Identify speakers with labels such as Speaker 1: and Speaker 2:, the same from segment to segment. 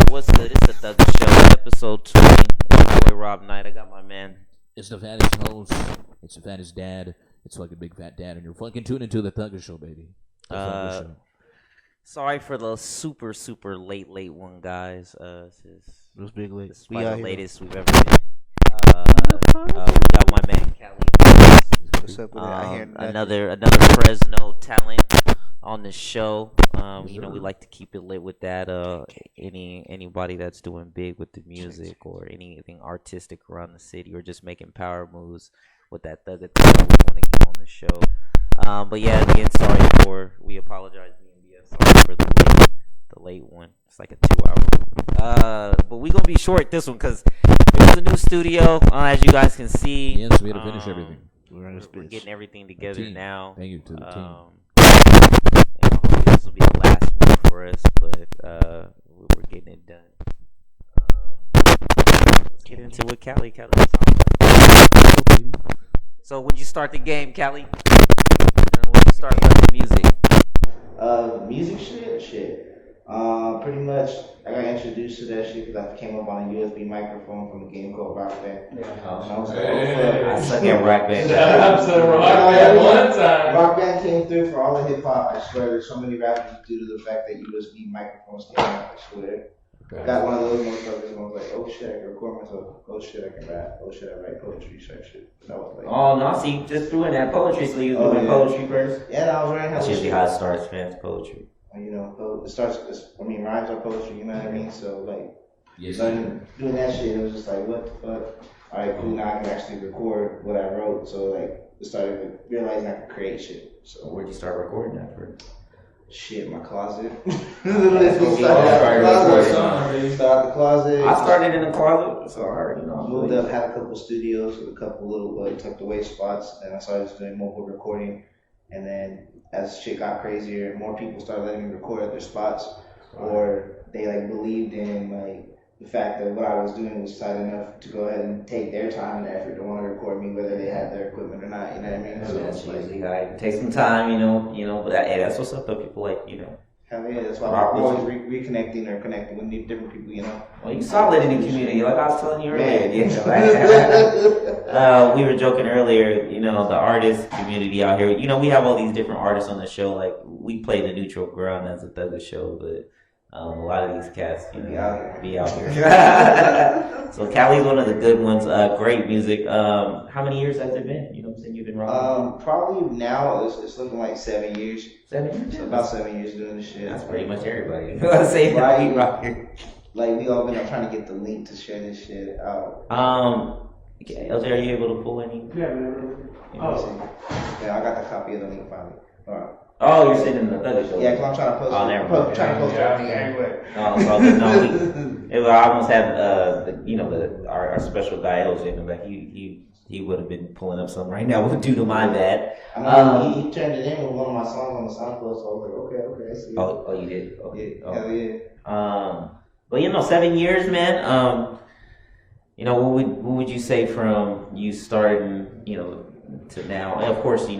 Speaker 1: What's the This the Thuggas Show, episode 20. It's your boy Rob Knight. I got my man.
Speaker 2: It's the fattest host. It's the fattest dad. It's fucking big fat dad, and you're fucking tuning into the Thuggas Show, baby. The Thuggas Show.
Speaker 1: Sorry for the super late one, guys.
Speaker 3: It was big late.
Speaker 1: This is the latest we've ever been. We got my man Callie.
Speaker 3: What's up with
Speaker 1: another Fresno talent on the show. We like to keep it lit with that. Anybody that's doing big with the music or anything artistic around the city or just making power moves with that thug thing, we want to get on the show. But yeah, again, we apologize, sorry for the late one. It's like a 2-hour. But we gonna be short this one because it was a new studio, as you guys can see.
Speaker 2: Yes, we had to finish everything.
Speaker 1: We're getting everything together now.
Speaker 2: Thank you to the team.
Speaker 1: And hopefully this will be the last one for us, but we're getting it done. Let's get into what Callie was talking about. So when you start the game, Callie? When you start learning music?
Speaker 3: Music shit. Pretty much, I got introduced to that shit because I came up on a USB microphone from a game called Rock Band.
Speaker 1: Yeah. I was like, I suck at Rock Band.
Speaker 3: Rock Band came through for all the hip hop. I swear, there's so many rappers due to the fact that USB microphones came out. I swear. Okay. Got one of those motherfuckers and I was like, oh shit, I can record myself. Oh shit, I can rap. Oh shit, I write poetry type shit. That was like,
Speaker 1: oh no, see, just doing that poetry, so you doing poetry first?
Speaker 3: Yeah, I was writing.
Speaker 1: That's usually how it starts, fans, poetry.
Speaker 3: You know, it starts. Rhymes are poetry. You know what I mean? So like, doing that shit, it was just like, what the fuck? All right, cool. Now I can actually record what I wrote. So like, I started realizing I could create shit. So
Speaker 1: where'd you start recording that for?
Speaker 3: Shit, my closet.
Speaker 1: Start
Speaker 3: the closet.
Speaker 1: I started in the closet, so I already know.
Speaker 3: Moved up, had a couple studios with a couple little tucked away spots, and I started just doing mobile recording. And then as shit got crazier, more people started letting me record at their spots, or they like believed in like the fact that what I was doing was tight enough to go ahead and take their time and effort to want to record me, whether they had their equipment or not. You know what I mean?
Speaker 1: So that's usually how it takes some time, you know. But that's what's up. But people like,
Speaker 3: Hell yeah, that's why I'm always reconnecting or connecting with different people,
Speaker 1: Well, you solid in the community, like I was telling you earlier. We were joking earlier, the artist community out here. We have all these different artists on the show. Like, we play the neutral ground as a Thuggas show, but a lot of these cats, be out here. So Callie's one of the good ones. Great music. How many years has it been? Since you've been rocking?
Speaker 3: Probably now it's looking like 7 years.
Speaker 1: 7 years?
Speaker 3: So about 7 years doing this shit.
Speaker 1: That's pretty much everybody. Say
Speaker 3: right.
Speaker 1: We rock here.
Speaker 3: Like we all been trying to get the link to share this shit out.
Speaker 1: Okay, LJ, are you able to pull any?
Speaker 3: Yeah, I got the copy of the link finally. All right.
Speaker 1: Oh, you're sitting in the Thuggas show.
Speaker 3: Yeah, because I'm trying to post.
Speaker 1: Oh, never mind.
Speaker 3: Trying to post everything everywhere.
Speaker 1: I almost had our special guy LJ, but he would have been pulling up something right now due to my bad.
Speaker 3: He turned it in with one of my songs on the SoundCloud, so I was like, okay, I see.
Speaker 1: Oh, you did? Okay.
Speaker 3: Yeah, hell yeah.
Speaker 1: But 7 years, man. What would you say from you starting, to now? And of course, you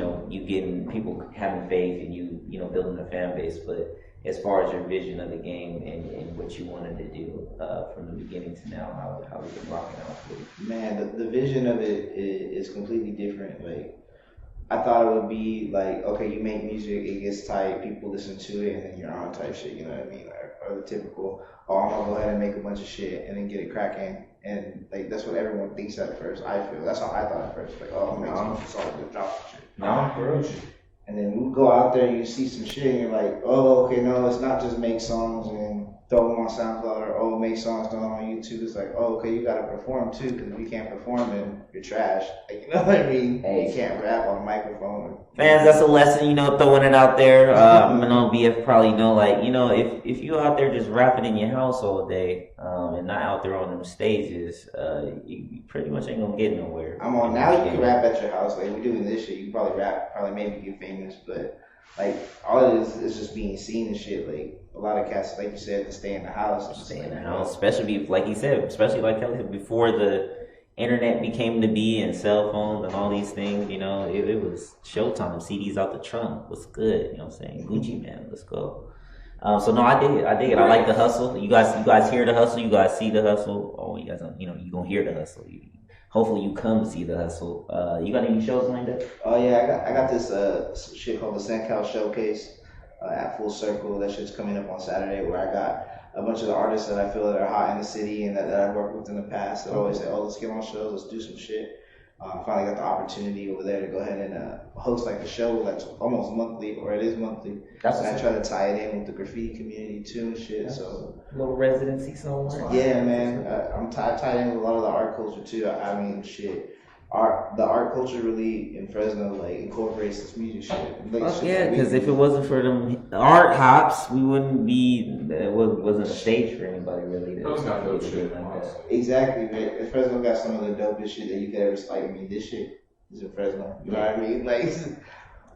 Speaker 1: getting people having faith and you building a fan base. But as far as your vision of the game and what you wanted to do from the beginning to now, how has it been rocking out for you?
Speaker 3: Man, the vision of it is completely different. Like, I thought it would be like, okay, you make music, it gets tight, people listen to it, and then you're on type shit. You know what I mean? Or the typical, I'm gonna go ahead and make a bunch of shit and then get it cracking. And like that's what everyone thinks at first. I feel that's how I thought at first. Like, I'm gonna make some solid drop shit.
Speaker 1: No, for real.
Speaker 3: And then we go out there and you see some shit and you're like, oh, okay, no, it's not just make songs and throw them on SoundCloud or make songs, throw them on YouTube. It's like, oh, okay, you gotta perform too, because if you can't perform, then you're trash. Like, you know what I mean? Hey. You can't rap on a microphone.
Speaker 1: Fans, that's a lesson, throwing it out there. I know BF probably know, if you out there just rapping in your house all day and not out there on them stages, you pretty much ain't gonna get nowhere.
Speaker 3: Now you can rap at your house. Like, we're doing this shit, you can probably rap, maybe get famous, but like all it is just being seen and shit. Like a lot of cats, like you said, to stay in the house.
Speaker 1: Stay in the house, especially like he said, especially like Kelly said, before the internet became to be and cell phones and all these things, it was showtime. CDs out the trunk. What's good? You know what I'm saying? Gucci man, let's go. So no, I dig it. I like the hustle. You guys hear the hustle. You guys see the hustle. Oh, you guys don't. You gonna hear the hustle. Hopefully, you come see the hustle. You got any shows lined up?
Speaker 3: Oh yeah, I got this shit called the SoCal Showcase at Full Circle. That shit's coming up on Saturday, where I got a bunch of the artists that I feel that are hot in the city and that I've worked with in the past that always say, "Oh, let's get on shows, let's do some shit." Finally got the opportunity over there to go ahead and host like a show that's almost monthly, or it is monthly. And I try to tie it in with the graffiti community too and shit. So
Speaker 1: little residency somewhere.
Speaker 3: yeah, man, I'm tied in with a lot of the art culture too. I mean, shit. The art culture really in Fresno like incorporates this music shit. Like,
Speaker 1: yeah, because if it wasn't for them art hops, we wouldn't be. It wasn't a stage for anybody really.
Speaker 3: Exactly, man. Fresno got some of the dopest shit that you could ever like. I mean, this shit is in Fresno. You know what I mean? Like,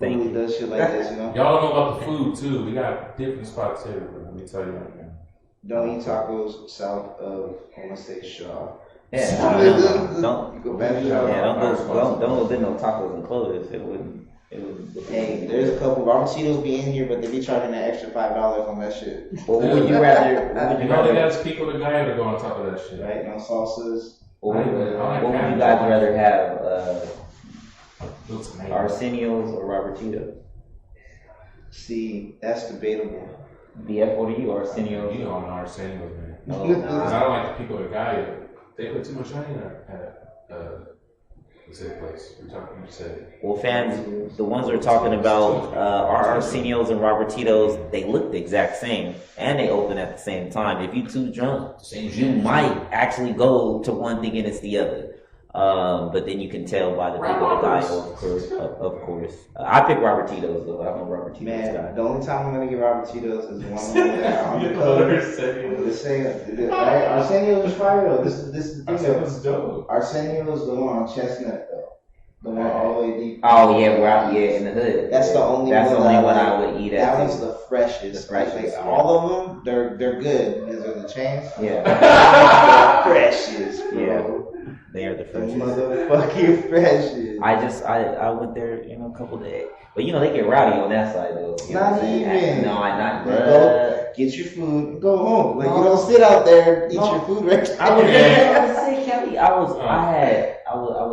Speaker 3: really does shit like this.
Speaker 4: Y'all don't know about the food too. We got different spots everywhere. Let me tell you right now.
Speaker 3: Don't eat tacos south of I want to say Shaw.
Speaker 1: Yeah, don't go get no tacos and clothes. It wouldn't.
Speaker 3: Hey, there's a couple Robertitos be in here, but they be charging an extra $5 on that shit.
Speaker 1: Well, would you rather?
Speaker 4: You know they got people to guy to go on top of that shit.
Speaker 3: Right? No salsas.
Speaker 1: What would you guys rather have? Arsenio's or Robertitos?
Speaker 3: See, that's debatable.
Speaker 1: BF, what are you, Arsenio's?
Speaker 4: You know, on Arsenio's, man.
Speaker 1: No.
Speaker 4: Because I don't like the people to guy. They put too much money at what's that place? You said.
Speaker 1: Well, fans, the ones we're talking about are Arsenio's and Robertitos. They look the exact same, and they open at the same time. If you too drunk, you might actually go to one thinking it's the other. But then you can tell by the people that die, of course. I pick Robertitos though. I'm a Robertitos guy.
Speaker 3: The only time I'm gonna get Robertitos is one that on the cover. Let's say Arsenio's is fire though. This is the thing.
Speaker 4: Arsenio's dope.
Speaker 3: Arsenio's the one on Chestnut though. The one all the way deep.
Speaker 1: Oh yeah, in the hood.
Speaker 3: That's the only.
Speaker 1: That's
Speaker 3: one
Speaker 1: the only one I would eat.
Speaker 3: That one's the freshest. Like, all of them, they're good because they're the chains.
Speaker 1: Yeah.
Speaker 3: The freshest, bro.
Speaker 1: Yeah. They are the freshest.
Speaker 3: Motherfucking freshest.
Speaker 1: I went there, a couple days. But they get rowdy on that side though.
Speaker 3: Not even.
Speaker 1: No, not.
Speaker 3: Go get your food, and go home. Like you don't sit out there, eat your food right.
Speaker 1: I was sick, Kelly. I was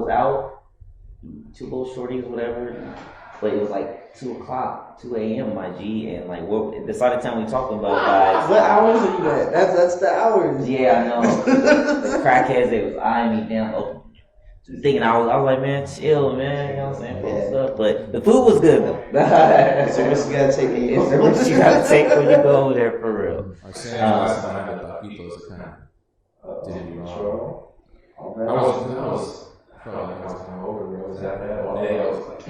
Speaker 1: out, two little shorties, whatever. But it was like 2 a.m. my G, and like the side of town we talking about, guys.
Speaker 3: What hours are you at? That's the hours.
Speaker 1: Yeah, I know. The crackheads, they was eyeing me down. Thinking I was like, man, chill, man. You know what I'm saying? Post up. But the food was good though.
Speaker 3: It's a risk you gotta take when you go.
Speaker 1: It's a risk you gotta take when you go over there for real.
Speaker 4: Last time I had the taquitos, kind of did it wrong. I was over, bro. Was that bad? All day I was like,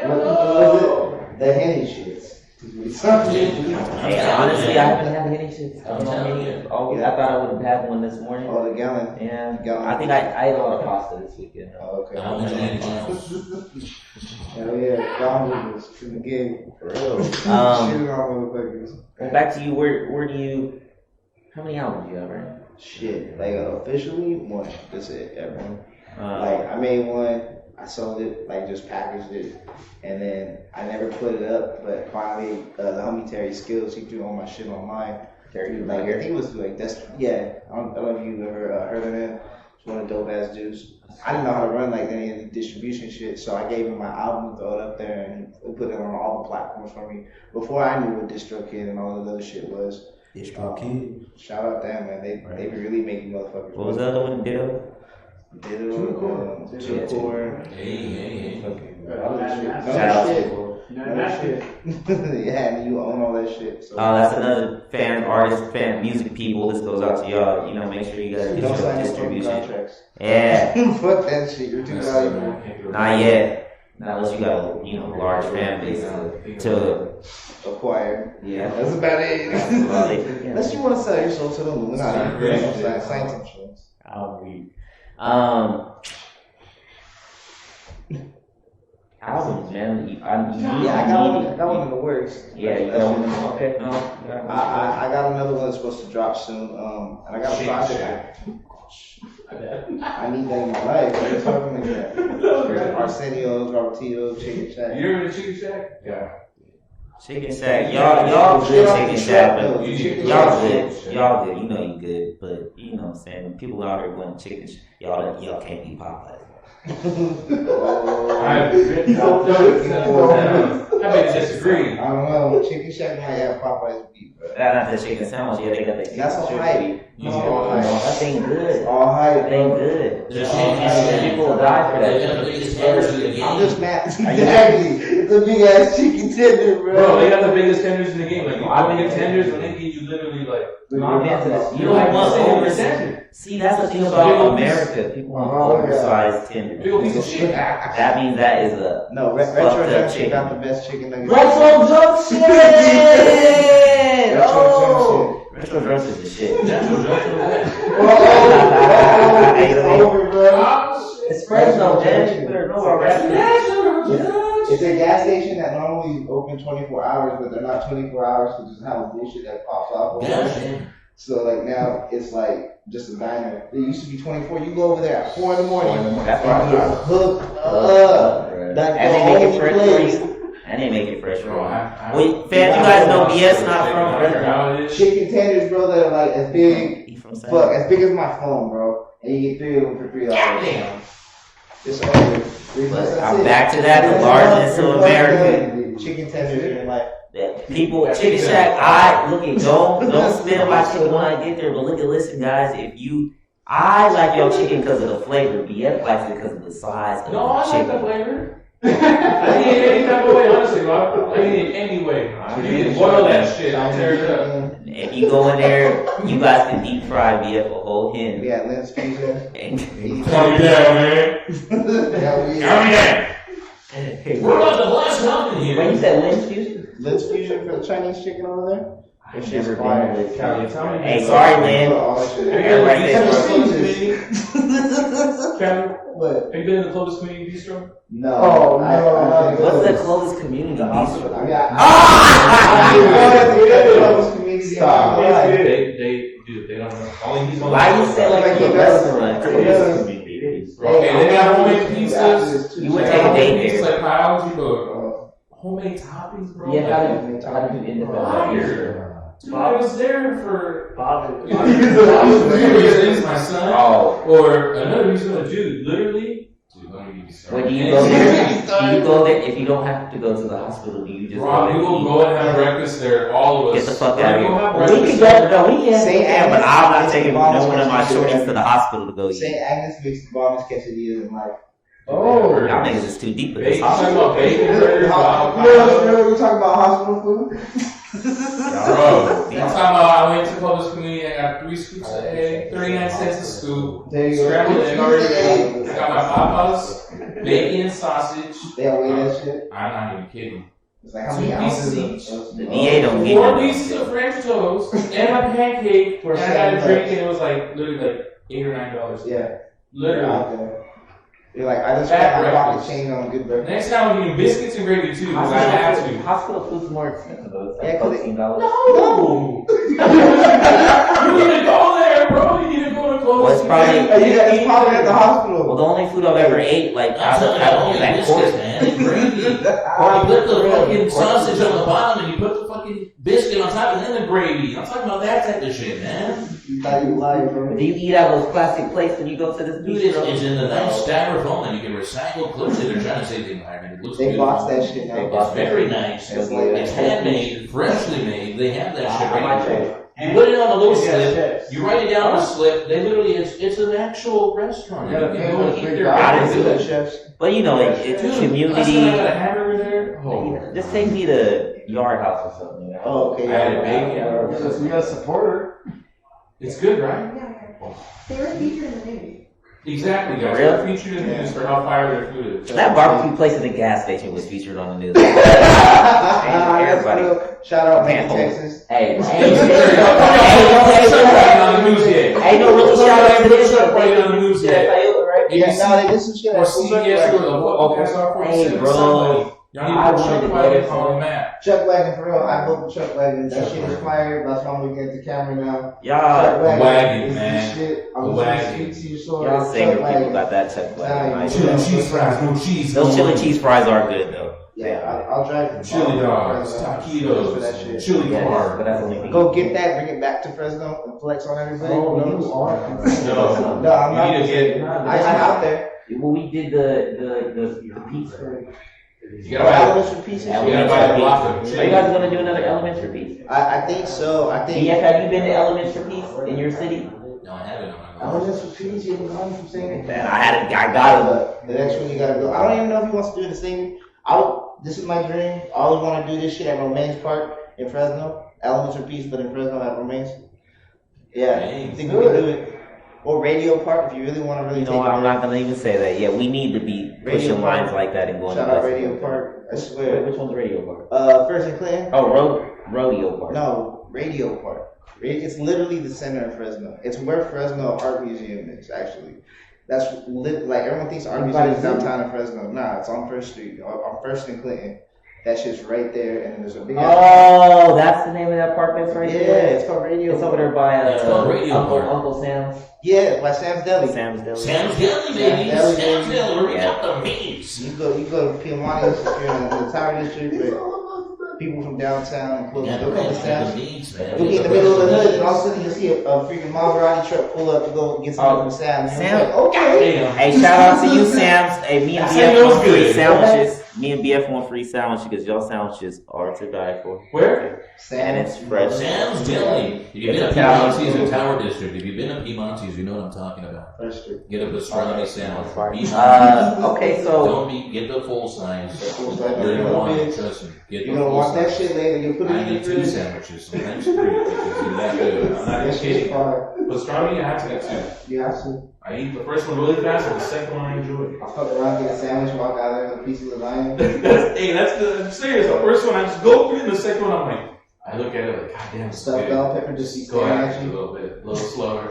Speaker 3: what was it? The Henny shits.
Speaker 1: Hey, honestly, I haven't had the Henny shits. I don't know Henny. Always, I thought I would have had one this morning.
Speaker 3: Oh, the gallon.
Speaker 1: Yeah,
Speaker 3: gallon.
Speaker 1: I think I ate a lot of pasta this weekend.
Speaker 3: Oh, okay.
Speaker 2: Oh,
Speaker 3: Hell yeah, gallon was in the game.
Speaker 1: For real.
Speaker 3: Shooting all motherfuckers.
Speaker 1: Well, back to you. Where do you? How many albums do you have, right?
Speaker 3: Shit, like officially one. That's it. Ever. Like I made one. I sold it, like just packaged it, and then I never put it up. But finally, the homie Terry Skills, he threw all my shit online.
Speaker 1: Terry,
Speaker 3: like I think it was like that's yeah. I don't know if you ever heard of him. He's one of the dope ass dudes. I didn't know how to run like any of the distribution shit, so I gave him my album to throw it up there, and he put it on all the platforms for me. Before I knew what DistroKid and all of those shit was.
Speaker 2: DistroKid.
Speaker 3: Shout out to them, man. They be really making motherfuckers.
Speaker 1: What was the other one, Dill?
Speaker 3: Two core.
Speaker 4: Hey.
Speaker 1: Shout out
Speaker 3: Yeah, and you own all that shit. So.
Speaker 1: That's another artist, music people. This goes out to y'all. Make sure you guys get your distribution. Yeah.
Speaker 3: Fuck that shit. You're too valuable.
Speaker 1: Not yet. Not unless you got a large fan base to
Speaker 3: acquire.
Speaker 1: Yeah.
Speaker 3: That's about it. Unless you want to sell your soul to the Illuminati. Sign some shit.
Speaker 1: I'll read. Albums, man.
Speaker 3: I got one in the works.
Speaker 1: Yeah, you got one. Okay.
Speaker 3: I got another one that's supposed to drop soon. And I got a project. I need that in my life. What are you talking about? Arsenio's, Robertillo, Chicken Shack.
Speaker 4: You ever been to Chicken Shack? Yeah.
Speaker 1: Chicken Shack, y'all good Chicken Shack, but y'all good, you know you good, but you know what I'm saying, when people out here going Chicken Shack, y'all can't be Popeyes.
Speaker 4: I may disagree.
Speaker 3: I don't know. Chicken Shack might have Popeye's beef, bro.
Speaker 1: Not the chicken sandwich, yeah, they got that.
Speaker 3: That's all hype.
Speaker 1: That thing good.
Speaker 3: All hype.
Speaker 1: That thing good. People will die for that.
Speaker 3: I'm just mad. Exactly. It's a big ass chicken tender, bro.
Speaker 4: Bro, they got the biggest tenders in the game. Like, I think tenders, and they give you literally like.
Speaker 1: You don't want oversized. See, that's the thing about America. People want oversized tenders.
Speaker 4: Big old piece of shit.
Speaker 1: That means that is a
Speaker 3: Retro Junction got the best chicken nuggets.
Speaker 1: Retro Junction. Retro Junction is the shit. It's Fresno, man. You better know already.
Speaker 3: It's a gas station that normally is open 24 hours, but they're not 24 hours because there's how bullshit that pops off. So like now it's like just a diner. It used to be 24. You go over there at 4 in the morning.
Speaker 1: That's
Speaker 3: and get hooked up.
Speaker 1: And they make it fresh for you. And they make it fresh for you. Wait, fam, you guys know BS not from Fresno.
Speaker 3: Chicken tenders, bro, that are like as big, as big as my phone, bro. And you get 3 of them for $3.
Speaker 1: Damn.
Speaker 3: It's over.
Speaker 1: I'm back to that, the largest of America.
Speaker 3: Chicken tenders and like
Speaker 1: people, Chicken Shack, don't spit on my chicken when I get there, but listen guys, I like your chicken because of the flavor, BF likes it because of the size of
Speaker 4: No,
Speaker 1: the
Speaker 4: I
Speaker 1: chicken.
Speaker 4: like the flavor. I eat it any type of way, honestly, bro. I eat it any way. You can boil that shit, I'll tear it up.
Speaker 1: If you go in there, you guys can deep fry BF a whole hen.
Speaker 3: we had Lynn's Fusion.
Speaker 4: Calm me down, man. We're about to blast something here.
Speaker 1: Wait, you said Lynn's Fusion?
Speaker 3: Lynn's Fusion for the Chinese chicken over there?
Speaker 1: I've never been to Lynn's
Speaker 4: Calvin,
Speaker 1: Fusion.
Speaker 4: tell me
Speaker 1: Hey,
Speaker 4: this.
Speaker 1: sorry, Lynn. Everybody
Speaker 4: Calvin,
Speaker 3: What?
Speaker 4: have you been in the Clovis Community Bistro?
Speaker 3: No.
Speaker 2: Oh,
Speaker 3: I
Speaker 1: What's the closest community bistro?
Speaker 3: Stop.
Speaker 4: They don't know. Only he's
Speaker 1: Why you say like a restaurant?
Speaker 4: Okay, they got homemade pizzas.
Speaker 1: You would take a date
Speaker 4: Pizzas
Speaker 1: there.
Speaker 4: like piles, you go homemade toppings, bro.
Speaker 1: Yeah, how do you independent?
Speaker 4: Dude, I was there for
Speaker 1: Father.
Speaker 4: reasons, my son.
Speaker 1: Oh.
Speaker 4: Or another reason, dude, literally. Dude, let me give you some.
Speaker 1: When do you go there? Do you go there if you don't have to go to the hospital? Do you just
Speaker 4: Rob, we will go and have breakfast there, all of us.
Speaker 1: Get the fuck out of
Speaker 4: We'll have
Speaker 1: here. We
Speaker 4: breakfast
Speaker 1: can go. No, we can.
Speaker 3: St.
Speaker 1: Yeah, but
Speaker 3: Agnes-
Speaker 1: I'm not taking no
Speaker 3: Agnes-
Speaker 1: one of my shorties to the hospital to go eat.
Speaker 3: St. Agnes makes the bombest quesadillas in life.
Speaker 2: Oh,
Speaker 1: Y'all niggas is too deep with this.
Speaker 4: Bacon, talking about bacon burgers,
Speaker 3: We're talking about hospital food?
Speaker 4: Bro, I'm talking about I went to Clovis Community, I got 3 scoops of egg, 39 cents a scoop,
Speaker 3: There you go.
Speaker 4: scrambled egg already, I got my papas, bacon and sausage.
Speaker 3: They weigh that shit.
Speaker 4: I'm not even kidding.
Speaker 3: It's like how many ounces of
Speaker 1: The VA don't give
Speaker 4: 4
Speaker 1: you
Speaker 4: pieces of French toast, and my pancake, and I got a drink, and it was like, literally like $8 or $9.
Speaker 3: Yeah.
Speaker 4: Literally.
Speaker 3: Out there. You're like, I just
Speaker 4: Fat
Speaker 3: spent my pocket
Speaker 4: breakfast.
Speaker 3: change on good breakfast.
Speaker 4: Next time I'm eating biscuits and gravy too, because I have to.
Speaker 1: Hospital food's more expensive though. It's
Speaker 3: Yeah,
Speaker 1: like
Speaker 3: 'cause it-
Speaker 1: $14.
Speaker 4: No! You need to go there, bro. You need to go to Clovis.
Speaker 1: Well, it's probably-
Speaker 3: Yeah, it's probably at the hospital.
Speaker 1: Well, the only food I've ever ate, like,
Speaker 2: I'm telling you, I don't
Speaker 1: that
Speaker 2: eat
Speaker 1: course.
Speaker 2: biscuits, man. It's gravy. Or you put the fucking sausage on the bottom and you put the fucking biscuit on top and then the gravy. I'm talking about that type of shit, man.
Speaker 3: You thought you lied, bro.
Speaker 1: Do you eat out of those plastic plates when you go to this
Speaker 2: Dude, it's
Speaker 1: bistro?
Speaker 2: in the nice styrofoam that you can recycle. Clearly, they're trying to save the environment. It looks
Speaker 3: They
Speaker 2: beautiful.
Speaker 3: box that shit now.
Speaker 2: It's very nice.
Speaker 3: It's like-
Speaker 2: It's handmade, freshly made. They have that shit
Speaker 1: I might
Speaker 2: right
Speaker 1: try
Speaker 2: there.
Speaker 1: it.
Speaker 2: You put it on a little slip. You write it down on a slip. They literally, it's an actual restaurant. You can go and eat their
Speaker 1: I didn't
Speaker 2: food.
Speaker 1: do that.
Speaker 3: Chefs.
Speaker 1: But you know, it's
Speaker 2: Dude,
Speaker 1: community.
Speaker 2: last time I got a hamburger there. Oh,
Speaker 1: Just take me to Yard House or something. You know?
Speaker 3: Oh, okay.
Speaker 4: I had a bacon.
Speaker 5: So you got a supporter.
Speaker 4: It's good, right?
Speaker 6: They were featured in the movie.
Speaker 4: Exactly, guys.
Speaker 1: Really?
Speaker 4: They're featured in the news for how fire their food is.
Speaker 1: That barbecue place at the gas station was featured on the news. Everybody.
Speaker 3: Shout out, man,
Speaker 1: Manhole.
Speaker 3: Texas.
Speaker 1: Hey,
Speaker 4: On the news yet.
Speaker 1: Hey, no, really shout out to this one.
Speaker 4: Right on the news yet.
Speaker 3: Yeah, no, they did some shit.
Speaker 4: Or CBS or the fuck
Speaker 1: Hey, bro.
Speaker 2: Y'all need to put Chuck Wagon on the map.
Speaker 3: Chuck Wagon, for real. I vote for Chuck Wagon. That shit is fire. That's why I'm looking at the camera now.
Speaker 1: Y'all,
Speaker 3: Chuck
Speaker 2: Wagon,
Speaker 3: is
Speaker 2: man.
Speaker 3: the shit.
Speaker 2: The
Speaker 3: I'm
Speaker 2: Wagon.
Speaker 3: going to speak to you short.
Speaker 1: y'all single
Speaker 3: Chuck
Speaker 1: people
Speaker 3: Wagon.
Speaker 1: got that Chuck Wagon.
Speaker 3: Nah,
Speaker 1: Right?
Speaker 2: Chili cheese fries, no cheese.
Speaker 1: Those chili cheese fries are good though.
Speaker 3: Yeah, I'll drive.
Speaker 2: Chili dogs,
Speaker 3: for that
Speaker 2: taquitos,
Speaker 3: shit.
Speaker 2: chili
Speaker 1: Yeah,
Speaker 2: car.
Speaker 1: but that's only
Speaker 3: Go get that, bring it back to Fresno, and flex on everybody.
Speaker 6: Oh,
Speaker 3: Who knows?
Speaker 6: you are.
Speaker 3: No, I'm
Speaker 2: You
Speaker 3: not.
Speaker 2: need to get.
Speaker 3: I'm out there.
Speaker 1: Well, we did the pizza.
Speaker 2: You gotta buy.
Speaker 3: Elements for pieces.
Speaker 2: You gotta buy the block of
Speaker 1: Are you guys gonna do another Elements for Peace?
Speaker 3: I think so. I think.
Speaker 1: DF, have you been to Elements for Peace in your city?
Speaker 2: No, I haven't.
Speaker 3: Elements for peace. You haven't gone from saying
Speaker 1: Man, I got it.
Speaker 3: The next one you gotta go. I don't even know if he wants to do the same. This is my dream. I always want to do this shit at Romaines Park in Fresno. Elements for Peace, but in Fresno at Romaines. Yeah, I think we can do it. Or Radio Park if you really want to really
Speaker 1: You
Speaker 3: take
Speaker 1: know,
Speaker 3: it.
Speaker 1: I'm not gonna even say that. Yeah, we need to be
Speaker 3: Radio
Speaker 1: pushing
Speaker 3: Park.
Speaker 1: lines like that and going
Speaker 3: Shout
Speaker 1: to
Speaker 3: out
Speaker 1: places.
Speaker 3: Radio Park. I
Speaker 1: Wait,
Speaker 3: swear.
Speaker 1: which one's Radio Park?
Speaker 3: First and Clinton.
Speaker 1: Oh, Rodeo Park.
Speaker 3: No, Radio Park. It's literally the center of Fresno. It's where Fresno Art Museum is, actually. That's like everyone thinks Art Museum is downtown in Fresno. Nah, it's on First Street, on First and Clinton. That shit's right there, and then there's a big.
Speaker 1: Oh, that's the name of that park that's right
Speaker 3: yeah,
Speaker 1: there?
Speaker 3: it's called Radio.
Speaker 1: It's over there by
Speaker 2: It's called Radio Park.
Speaker 1: Uncle Sam's.
Speaker 3: Yeah, by Sam's Deli.
Speaker 1: Sam's Deli.
Speaker 2: Sam's Deli, baby.
Speaker 3: Sam's Deli,
Speaker 2: Sam's
Speaker 3: baby.
Speaker 2: Deli. Where we
Speaker 1: Yeah.
Speaker 2: got the meats.
Speaker 3: You go to Piemonte if you're in the Tower District, but people from downtown, close
Speaker 2: Yeah,
Speaker 3: they'll come to
Speaker 2: the
Speaker 3: Sam's.
Speaker 2: meats, man.
Speaker 3: You'll be in the middle of the hood, and all of a sudden you see a freaking Maserati truck pull up to go get something from Sam's. And you're
Speaker 1: Sam.
Speaker 3: like, okay.
Speaker 2: Damn.
Speaker 1: Hey, shout out to you, Sam's. Hey, me and
Speaker 2: I said it
Speaker 1: BF
Speaker 2: was
Speaker 1: want free
Speaker 2: good.
Speaker 1: sandwiches. Me and BF want free sandwiches because y'all sandwiches are to die for.
Speaker 2: Where?
Speaker 1: And it's fresh.
Speaker 2: Sam's Deli. If you've been
Speaker 1: It's
Speaker 2: to
Speaker 1: a town.
Speaker 2: Piemonte's in Tower District, if you've been to Piemonte's, you know what I'm talking about.
Speaker 3: First Street.
Speaker 2: Get a pastrami sandwich. Piemonte's.
Speaker 1: Okay, so
Speaker 2: Don't be, get the full size.
Speaker 3: full size.
Speaker 2: You're gonna want it,
Speaker 3: Bitch.
Speaker 2: trust me. Get
Speaker 3: You're
Speaker 2: the
Speaker 3: gonna
Speaker 2: full
Speaker 3: want that
Speaker 2: size.
Speaker 3: shit later. You put it
Speaker 2: I
Speaker 3: in the
Speaker 2: need 2
Speaker 3: fridge.
Speaker 2: sandwiches, sometimes 3, because you're that good. I'm not
Speaker 3: That
Speaker 2: just
Speaker 3: shit's
Speaker 2: kidding.
Speaker 3: fire.
Speaker 2: Pastrami, I have to get 2.
Speaker 3: You have to.
Speaker 2: I eat the first one really fast, and the second one I enjoy.
Speaker 3: I fuck around, get a sandwich, walk out there with a piece of lasagna.
Speaker 2: Hey, I'm serious. The first one I just go through, and the second one I'm like, I look at it like, God damn, it's
Speaker 3: Stuffed
Speaker 2: good.
Speaker 3: bell pepper just
Speaker 2: Go
Speaker 3: staring
Speaker 2: at
Speaker 3: at
Speaker 2: it a
Speaker 3: you.
Speaker 2: little bit, a little slower.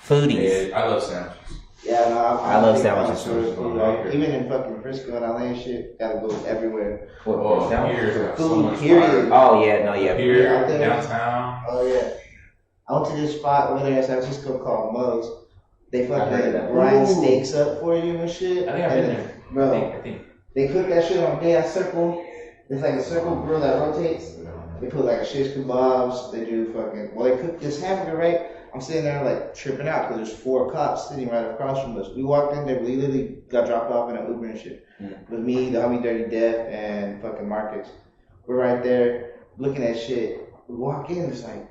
Speaker 1: foodies.
Speaker 2: Yeah, I love sandwiches.
Speaker 3: Yeah, no,
Speaker 1: I love
Speaker 3: think
Speaker 1: sandwiches.
Speaker 3: connoisseur food, like, even in fucking Frisco and LA and shit, gotta go everywhere.
Speaker 2: Oh, here's so
Speaker 3: Food,
Speaker 2: much
Speaker 3: period.
Speaker 1: Oh yeah, no, yeah.
Speaker 2: Here,
Speaker 3: Yeah, out there.
Speaker 2: downtown.
Speaker 3: Oh yeah. I went to this spot over there in San Francisco called Moe's. They
Speaker 1: I heard of
Speaker 3: fucking
Speaker 1: that.
Speaker 3: grind
Speaker 6: Ooh.
Speaker 3: steaks up for you and shit.
Speaker 2: I think I've
Speaker 3: And
Speaker 2: been
Speaker 3: then-
Speaker 2: there.
Speaker 3: Bro,
Speaker 2: I think.
Speaker 3: they cook that shit on a big ass circle. It's like a circle grill that rotates. They put like shish kebabs. They do fucking. Well, they cook this hamburger, right? I'm sitting there like tripping out because there's 4 cops sitting right across from us. We walked in there. We literally got dropped off in an Uber and shit. With me, the homie Dirty Def, and fucking Marcus. We're right there looking at shit. We walk in. It's like,